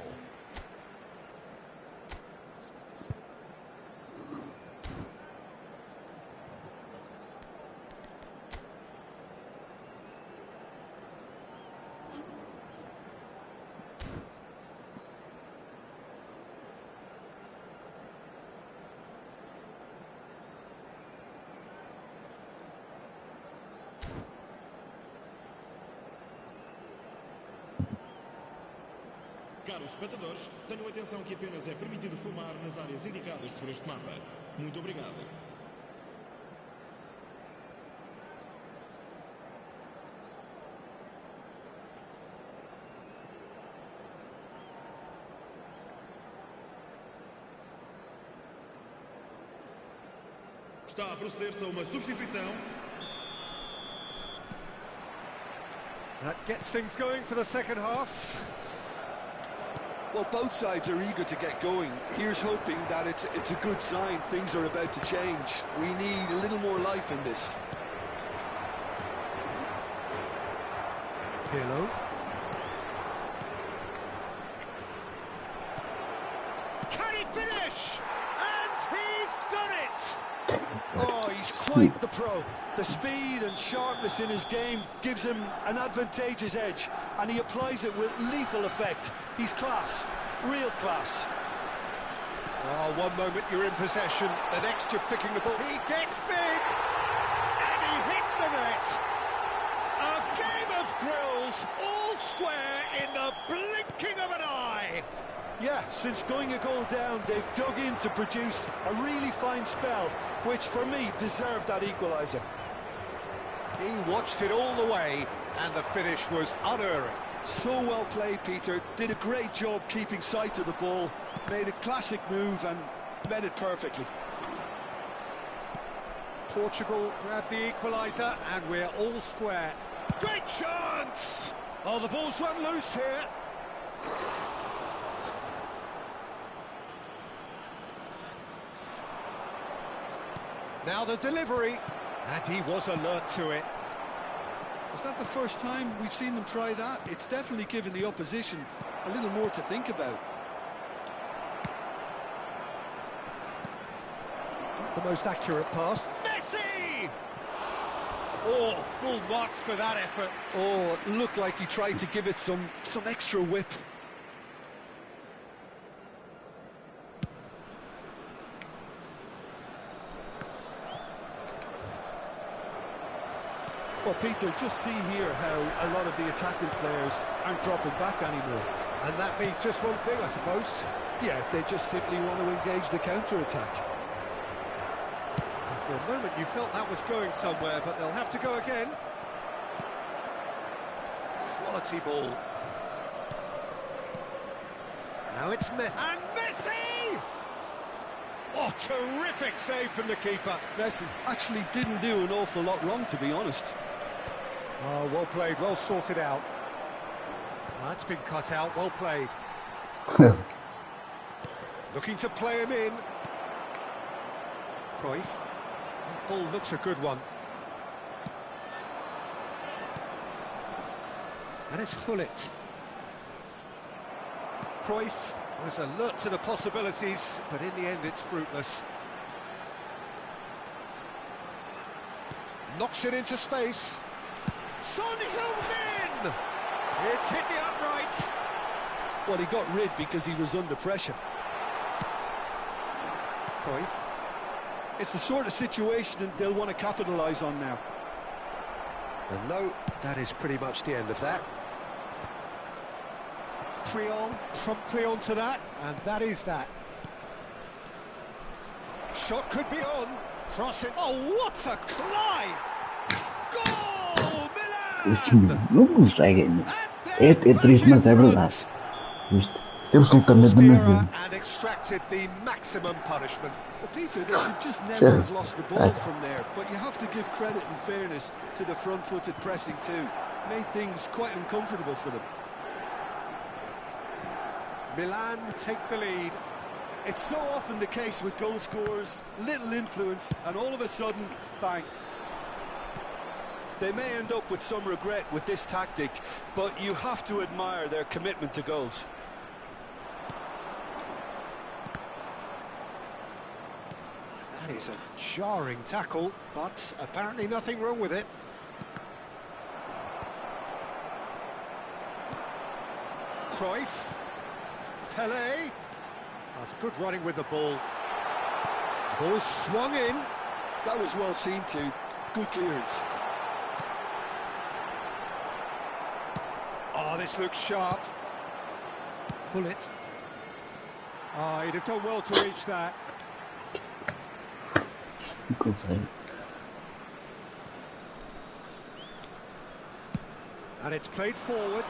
Caros espectadores, tenham atenção que apenas é permitido fumar nas áreas indicadas por este mapa. Muito obrigado. Está a proceder-se a uma substituição. That gets things going for the second half. Well, both sides are eager to get going. Here's hoping that it's a good sign. Things are about to change. We need a little more life in this. Pirlo. Can he finish? And he's done it! Oh, he's quite the pro. The speed and sharpness in his game gives him an advantageous edge, and he applies it with lethal effect. He's class, real class. Oh, one moment you're in possession, the next you're picking the ball. He gets big, and he hits the net. A game of thrills, all square in the blinking of an eye. Yeah, since going a goal down, they've dug in to produce a really fine spell, which for me deserved that equaliser. He watched it all the way, and the finish was unerring. So well played, Peter. Did a great job keeping sight of the ball, made a classic move and met it perfectly. Portugal grabbed the equaliser, and we're all square. Great chance! Oh, the ball's run loose here. Now the delivery, and he was alert to it. Is that the first time we've seen them try that? It's definitely given the opposition a little more to think about. The most accurate pass. Messi! Oh, full marks for that effort. Oh, it looked like he tried to give it some extra whip. Well, Peter, just see here how a lot of the attacking players aren't dropping back anymore. And that means just one thing, I suppose. Yeah, they just simply want to engage the counter-attack. For a moment you felt that was going somewhere, but they'll have to go again. Quality ball. Now it's Messi. And Messi! Oh, terrific save from the keeper. Messi actually didn't do an awful lot wrong, to be honest. Oh, well played, well sorted out. That's been cut out, well played. Looking to play him in. Cruyff. That ball looks a good one. And it's Hullet. Cruyff was alert to the possibilities, but in the end it's fruitless. Knocks it into space. Son Heung-min! It's hit the upright. Well, he got rid because he was under pressure. Cruyff. It's the sort of situation that they'll want to capitalise on now. And no, that is pretty much the end of that. Priol promptly onto that, and that is that. Shot could be on. Cross it. Oh, what a climb! Goal, Milan! Não consegue ainda. É triste, mas é verdade. Isto, temos completamente na vida. And extracted the maximum punishment. Well, Peter, they should just never have lost the ball from there, but you have to give credit and fairness to the front-footed pressing too. Made things quite uncomfortable for them. Milan take the lead. It's so often the case with goal scorers, little influence, and all of a sudden, bang. They may end up with some regret with this tactic, but you have to admire their commitment to goals. That is a jarring tackle, but apparently nothing wrong with it. Cruyff. Pelé. That's good running with the ball. Ball swung in. That was well seen too. Good clearance. Oh, this looks sharp. Bullet. Oh, he'd have done well to reach that. And it's played forward.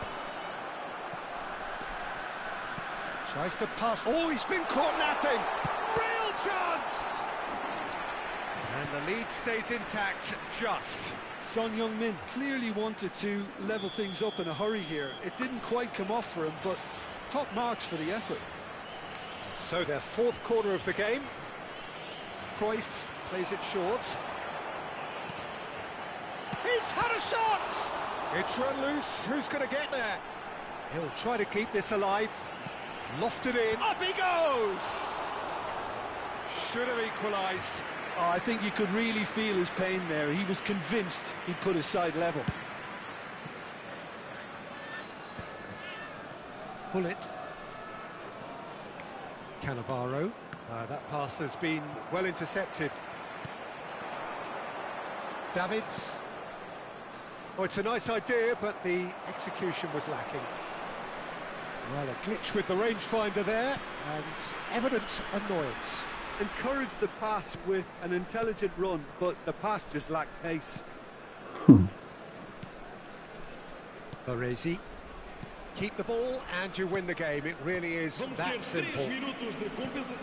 Tries to pass. Oh, he's been caught napping. Real chance! And the lead stays intact, just. Son Heung-min clearly wanted to level things up in a hurry here. It didn't quite come off for him, but top marks for the effort. So their fourth corner of the game. Cruyff plays it short. He's had a shot! It's run loose. Who's going to get there? He'll try to keep this alive. Lofted in. Up he goes! Should have equalised. Oh, I think you could really feel his pain there. He was convinced he'd put his side level. Hullet. Cannavaro. That pass has been well intercepted. Davids. Oh, it's a nice idea, but the execution was lacking. Well, a glitch with the rangefinder there, and evident annoyance. Encouraged the pass with an intelligent run, but the pass just lacked pace. Baresi. Keep the ball and you win the game. It really is that simple.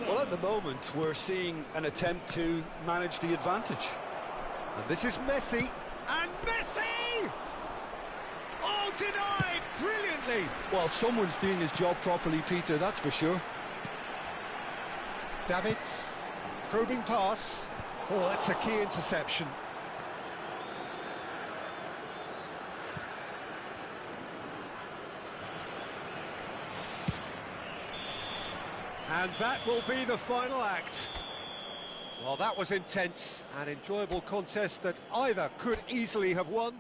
Well, at the moment, we're seeing an attempt to manage the advantage. And this is Messi. And Messi! Oh, denied brilliantly. Well, someone's doing his job properly, Peter, that's for sure. Davids. Probing pass. Oh, that's a key interception. And that will be the final act. Well, that was intense, an enjoyable contest that either could easily have won.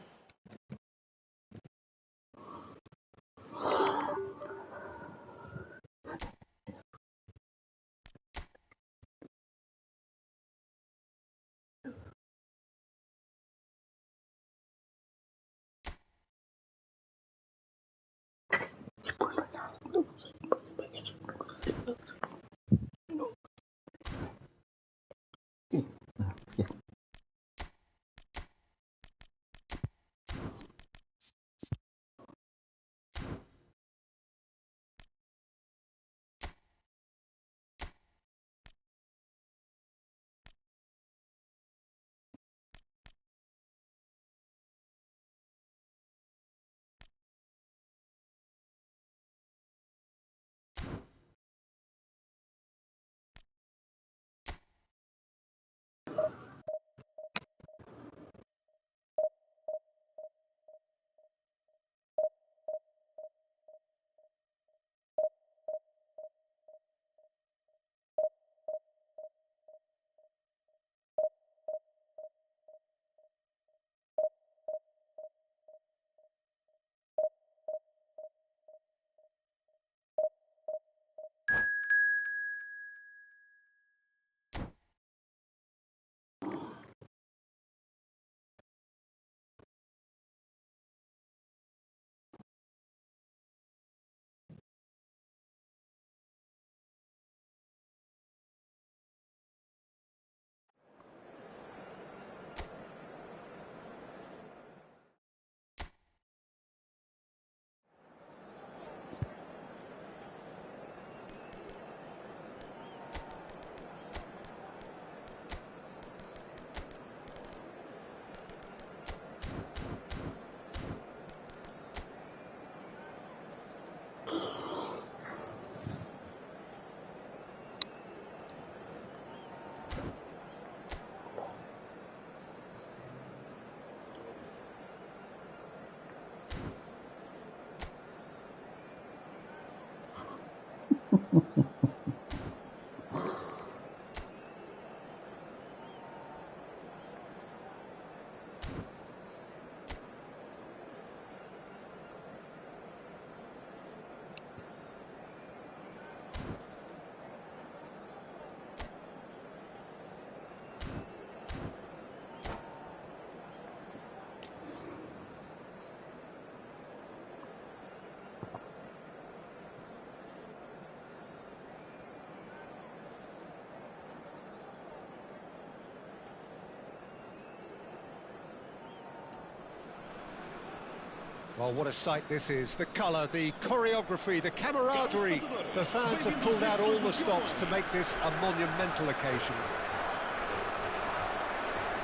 Well, what a sight this is. The colour, the choreography, the camaraderie. The fans have pulled out all the stops to make this a monumental occasion.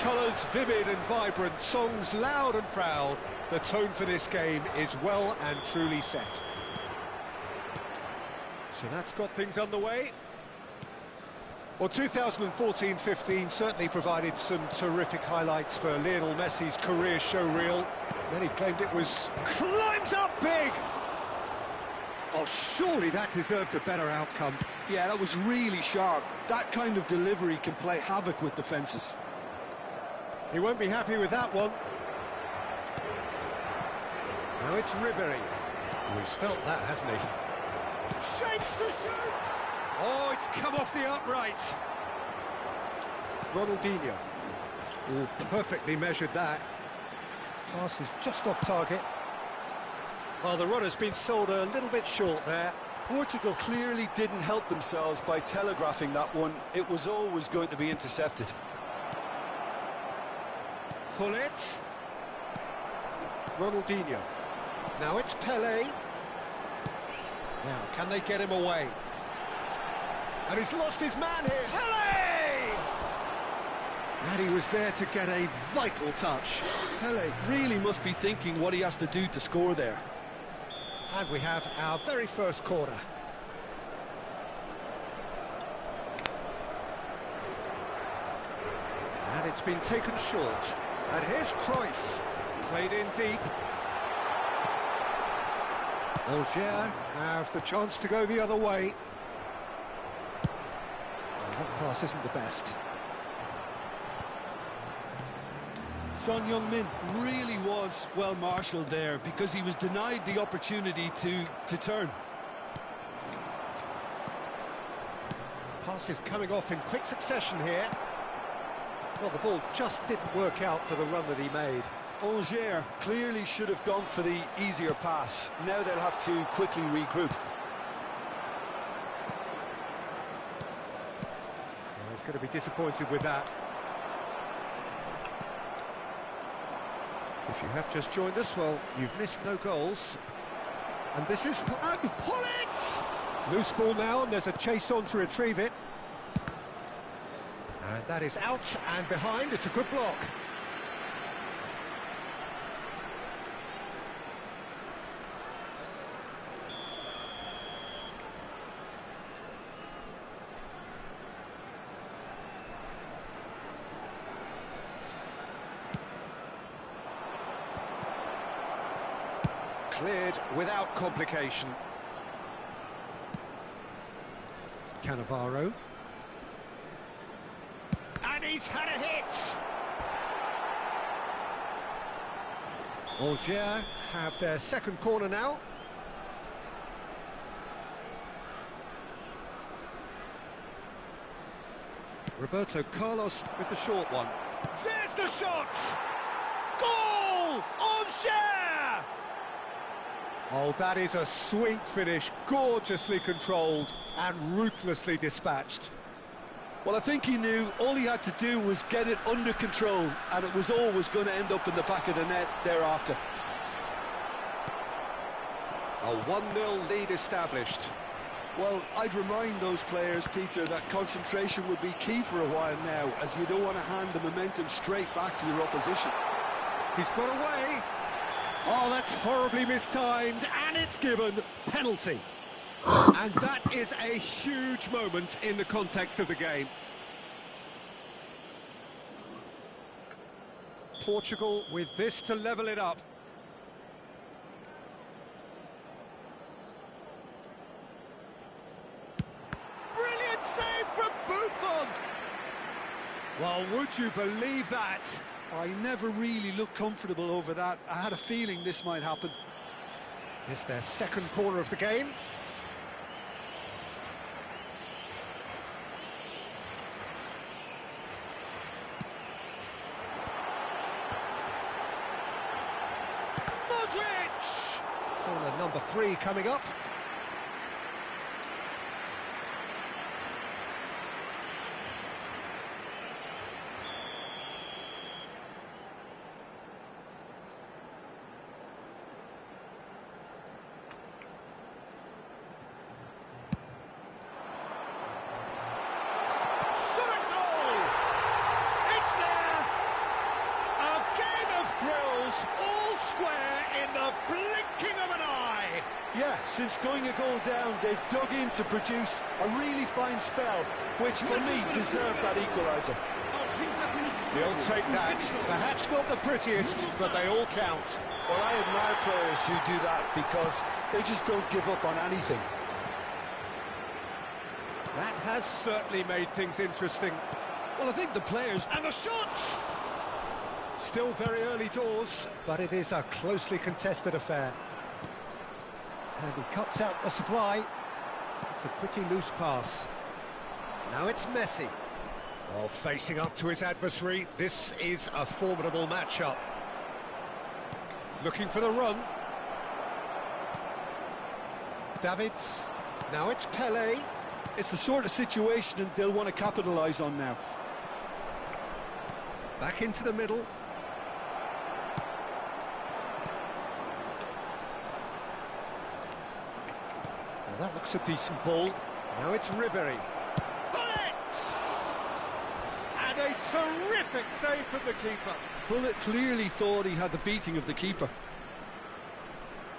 Colours vivid and vibrant, songs loud and proud. The tone for this game is well and truly set. So that's got things underway. Well, 2014-15 certainly provided some terrific highlights for Lionel Messi's career showreel. Many claimed it was... climbs up big! Oh, surely that deserved a better outcome. Yeah, that was really sharp. That kind of delivery can play havoc with defences. He won't be happy with that one. Now it's Ribery. Oh, he's felt that, hasn't he? Shapes to shoot! Oh, it's come off the upright. Ronaldinho. Oh, perfectly measured that. Pass is just off target. Well, the runner's been sold a little bit short there. Portugal clearly didn't help themselves by telegraphing that one. It was always going to be intercepted. Hullet. Ronaldinho. Now it's Pelé. Now, can they get him away? And he's lost his man here. Pelé! And he was there to get a vital touch. Pelé really must be thinking what he has to do to score there. And we have our very first corner. And it's been taken short. And here's Cruyff. Played in deep. Alger have the chance to go the other way. Well, that pass isn't the best. Son Heung-min really was well marshalled there because he was denied the opportunity to turn. Pass is coming off in quick succession here. Well, the ball just didn't work out for the run that he made. Alger clearly should have gone for the easier pass. Now they'll have to quickly regroup. Well, he's going to be disappointed with that. If you have just joined us, well, you've missed no goals. And this is... and pull it! Loose ball now, and there's a chase on to retrieve it. And that is out and behind. It's a good block. Cleared without complication. Cannavaro. And he's had a hit! Alger have their second corner now. Roberto Carlos with the short one. There's the shot! Goal! Alger! Oh, that is a sweet finish, gorgeously controlled and ruthlessly dispatched. Well, I think he knew all he had to do was get it under control, and it was always going to end up in the back of the net thereafter. A 1-0 lead established. Well, I'd remind those players, Peter, that concentration will be key for a while now, as you don't want to hand the momentum straight back to your opposition. He's got away. Oh, that's horribly mistimed, and it's given penalty. And that is a huge moment in the context of the game. Portugal with this to level it up. Brilliant save from Buffon! Well, would you believe that? I never really looked comfortable over that. I had a feeling this might happen. It's their second corner of the game. Modric! Corner number 3 coming up. Yeah, since going a goal down, they've dug in to produce a really fine spell, which for me deserved that equaliser. He'll take that. Perhaps not the prettiest, but they all count. Well, I admire players who do that because they just don't give up on anything. That has certainly made things interesting. Well, I think the players... And the shots! Still very early doors, but it is a closely contested affair. And he cuts out the supply. It's a pretty loose pass. Now it's Messi. Oh, facing up to his adversary. This is a formidable matchup. Looking for the run. Davids. Now it's Pelé. It's the sort of situation they'll want to capitalise on now. Back into the middle. Now that looks a decent ball. Now it's Ribery. Bullet! And a terrific save from the keeper. Bullet clearly thought he had the beating of the keeper.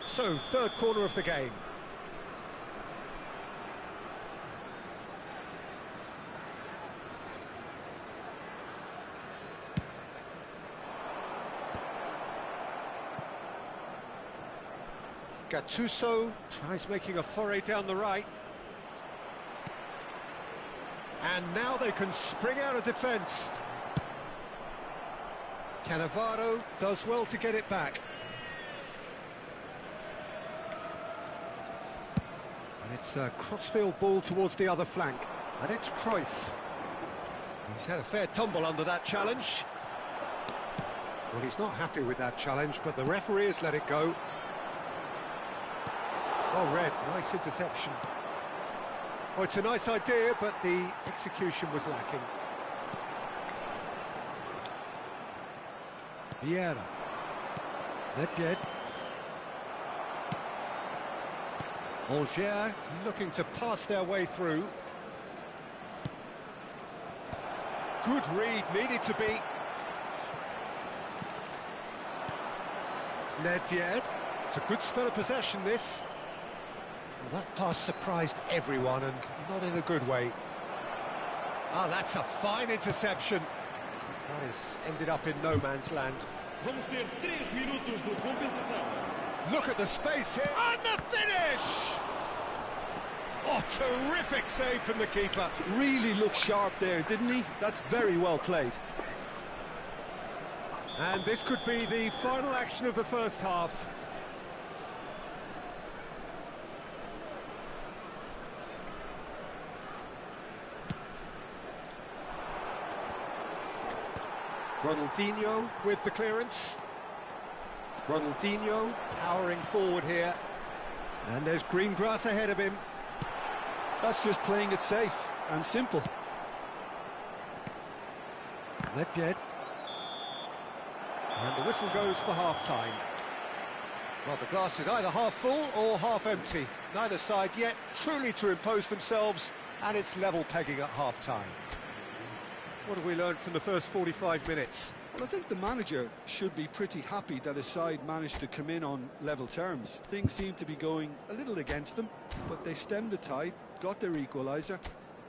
So, third corner of the game. Gattuso tries making a foray down the right. And now they can spring out of defence. Cannavaro does well to get it back. And it's a crossfield ball towards the other flank. And it's Cruyff. He's had a fair tumble under that challenge. Well, he's not happy with that challenge, but the referee has let it go. Oh, red, nice interception. Oh, it's a nice idea, but the execution was lacking. Vieira. Nedved. Angers looking to pass their way through. Good read, needed to be. Nedved. It's a good spell of possession, this. Well, that pass surprised everyone, and not in a good way. Ah, that's a fine interception. That has ended up in no man's land. Vamos ter 3 minutos de compensação. Look at the space here. And the finish! Oh, terrific save from the keeper. Really looked sharp there, didn't he? That's very well played. And this could be the final action of the first half. Ronaldinho with the clearance. Ronaldinho powering forward here. And there's green grass ahead of him. That's just playing it safe and simple. Nedved. And the whistle goes for half-time. Well, the glass is either half full or half empty. Neither side yet truly to impose themselves, and it's level pegging at half-time. What have we learned from the first 45 minutes? Well, I think the manager should be pretty happy that his side managed to come in on level terms. Things seem to be going a little against them, but they stemmed the tide, got their equaliser,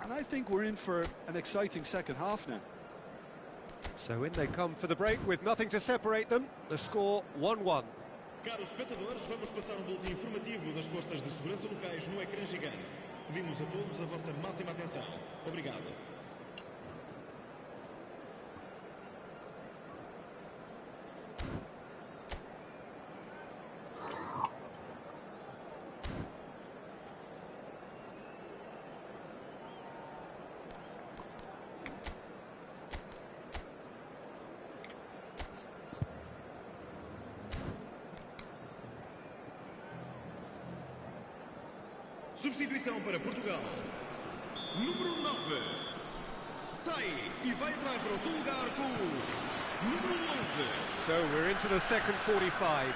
and I think we're in for an exciting second half now. So in they come for the break with nothing to separate them. The score 1-1. Caros espectadores, vamos passar boletim informativo das forças de segurança locais no ecrã gigante. Pedimos a todos a vossa máxima atenção. Obrigado. Substituição para Portugal. Número 9. Sai e vai entrar para o seu lugar com o número 11. So we're into the second 45.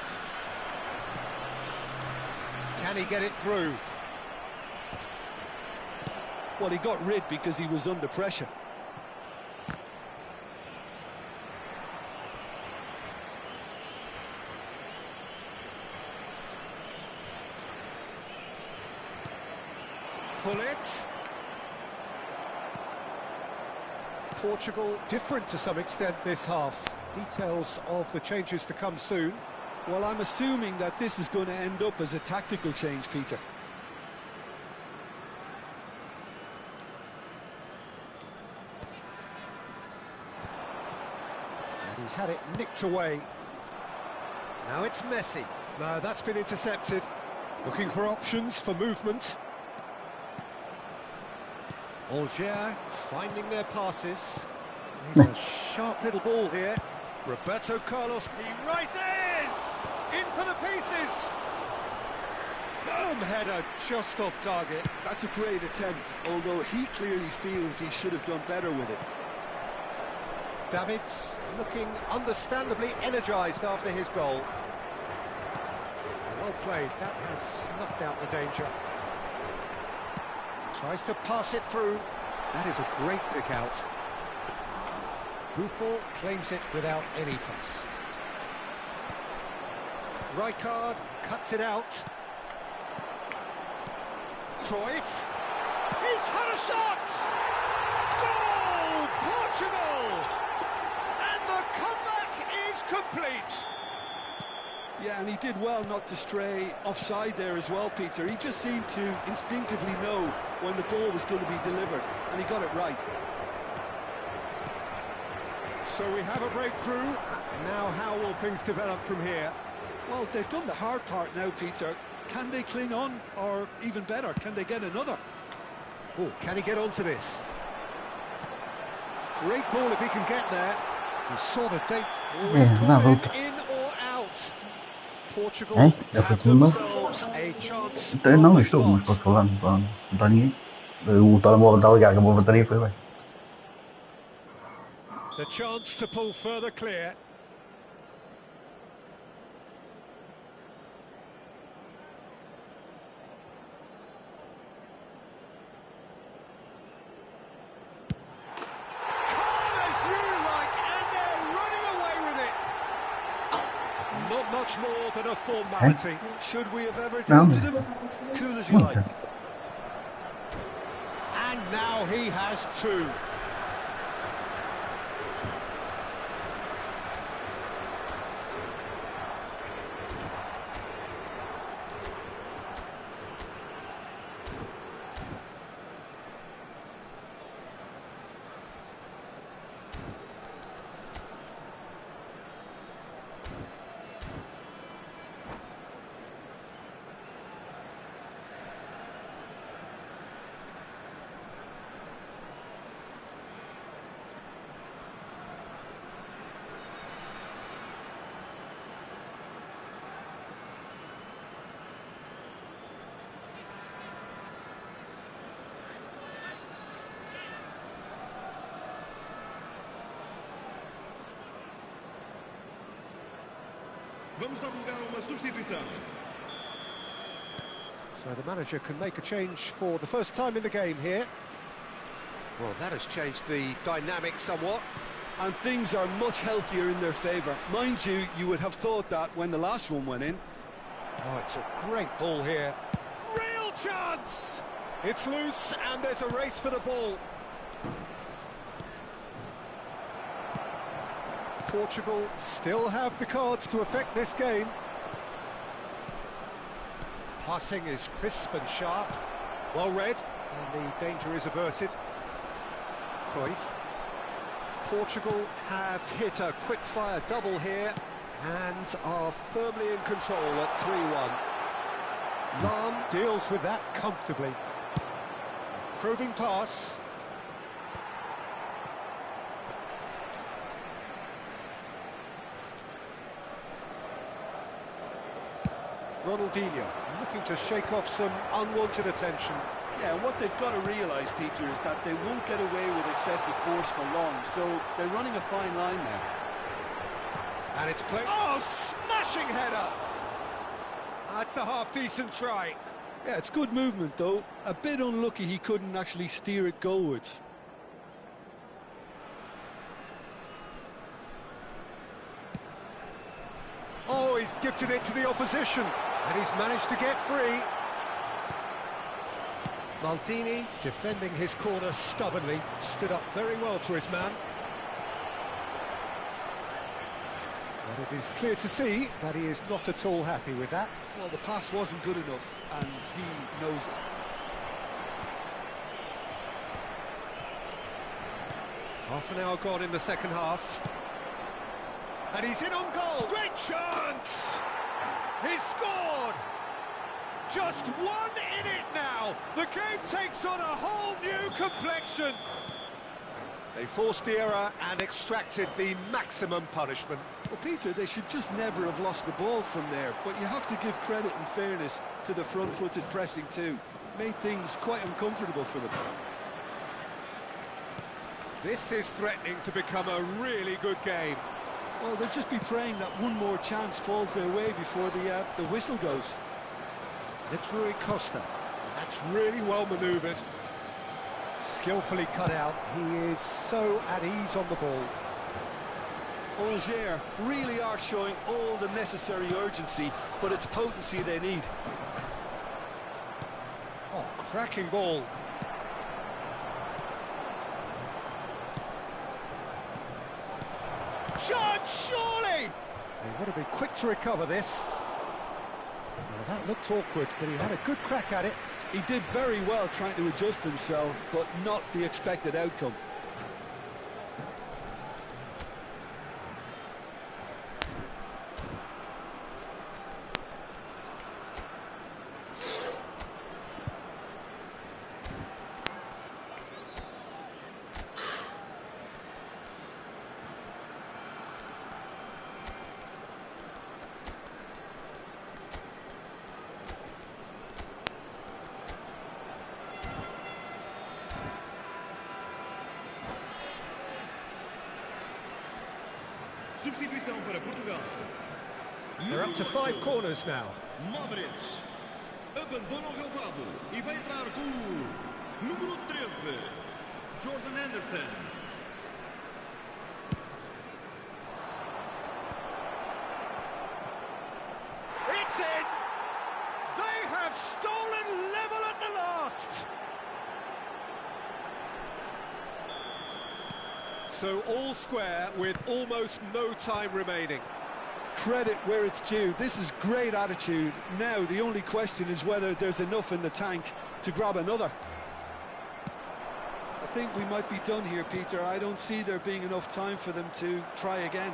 Can he get it through? Well, he got rid because he was under pressure. pull it. Portugal different to some extent this half. Details of the changes to come soon. Well, I'm assuming that this is going to end up as a tactical change, Peter. And he's had it nicked away. Now it's Messi. No, that's been intercepted. Looking for options for movement. Alger finding their passes. He's a sharp little ball here. Roberto Carlos, he rises! In for the pieces! Firm header just off target. That's a great attempt, although he clearly feels he should have done better with it. Davids looking understandably energised after his goal. Well played, that has snuffed out the danger. Tries to pass it through. That is a great pick out. Buffon claims it without any fuss. Rijkaard cuts it out. Cruyff. He's had a shot! Goal! Portugal! And the comeback is complete! Yeah, and he did well not to stray offside there as well, Peter. He just seemed to instinctively know when the ball was going to be delivered, and he got it right. So we have a breakthrough. Now how will things develop from here? Well, they've done the hard part now, Peter. Can they cling on, or even better, can they get another? Oh, can he get onto this? Great ball if he can get there. He saw the date. Oh, he's called it in or out. Portugal have themselves a chance from the spot. The chance to pull further clear. Not much more than a formality. Should we have ever doubted him? Cool as you like. And now he has two. Vamos divulgar uma substituição. So the manager can make a change for the first time in the game here. Well, that has changed the dynamic somewhat. And things are much healthier in their favour. Mind you, you would have thought that when the last one went in. Oh, it's a great ball here. Real chance! It's loose and there's a race for the ball. Portugal still have the cards to affect this game. Passing is crisp and sharp. Well read, and the danger is averted. Cruyff. Portugal have hit a quick-fire double here and are firmly in control at 3-1. Lam deals with that comfortably. Probing pass. Ronaldinho looking to shake off some unwanted attention. Yeah, what they've got to realise, Peter, is that they won't get away with excessive force for long, so they're running a fine line now. And it's played. Oh, smashing header! That's a half-decent try. Yeah, it's good movement, though. A bit unlucky he couldn't actually steer it goalwards. Oh, he's gifted it to the opposition, and he's managed to get free. Maldini, defending his corner stubbornly, stood up very well to his man. But it is clear to see that he is not at all happy with that. Well, the pass wasn't good enough, and he knows it. Half an hour gone in the second half. And he's in on goal! Great chance! He's scored! Just one in it now! The game takes on a whole new complexion! They forced the error and extracted the maximum punishment. Well, Peter, they should just never have lost the ball from there, but you have to give credit and fairness to the front-footed pressing too. Made things quite uncomfortable for them. This is threatening to become a really good game. Well, they'll just be praying that one more chance falls their way before the whistle goes. It's Rui Costa. And that's really well manoeuvred. Skillfully cut out. He is so at ease on the ball. Algiers really are showing all the necessary urgency, but it's potency they need. Oh, cracking ball. Shot, surely! They want to be quick to recover this. Well, that looked awkward, but he had a good crack at it. He did very well trying to adjust himself, but not the expected outcome. Substituição para Portugal. They're up to 5 corners now. Modric abandona o relvado e vai entrar com o número 13, Jordan Anderson. It's in! They have stolen level at the last! So all square with almost no time remaining. Credit where it's due. This is great attitude. Now the only question is whether there's enough in the tank to grab another. I think we might be done here, Peter. I don't see there being enough time for them to try again.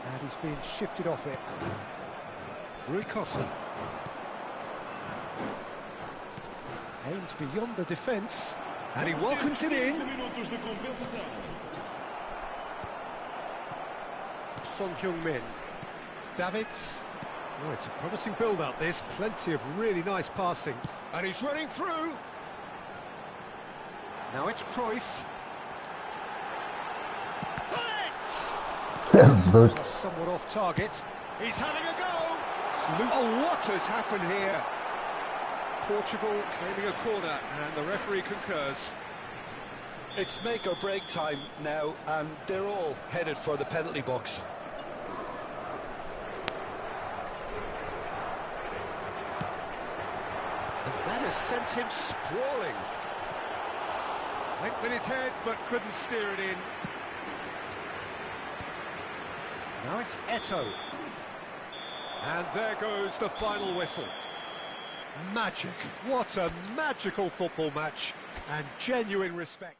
And he's being shifted off it. Rui Costa. Aimed beyond the defence. And he welcomes it in. Son Heung-min. Davids. Oh, it's a promising build-up, this. Plenty of really nice passing. And he's running through. Now it's Cruyff. Bullet! Somewhat off target. He's having a go. Oh, what has happened here? Portugal claiming a corner, and the referee concurs. It's make or break time now, and they're all headed for the penalty box. And that has sent him sprawling. Went with his head, but couldn't steer it in. Now it's Eto'o. And there goes the final whistle. Magic. What a magical football match. And genuine respect.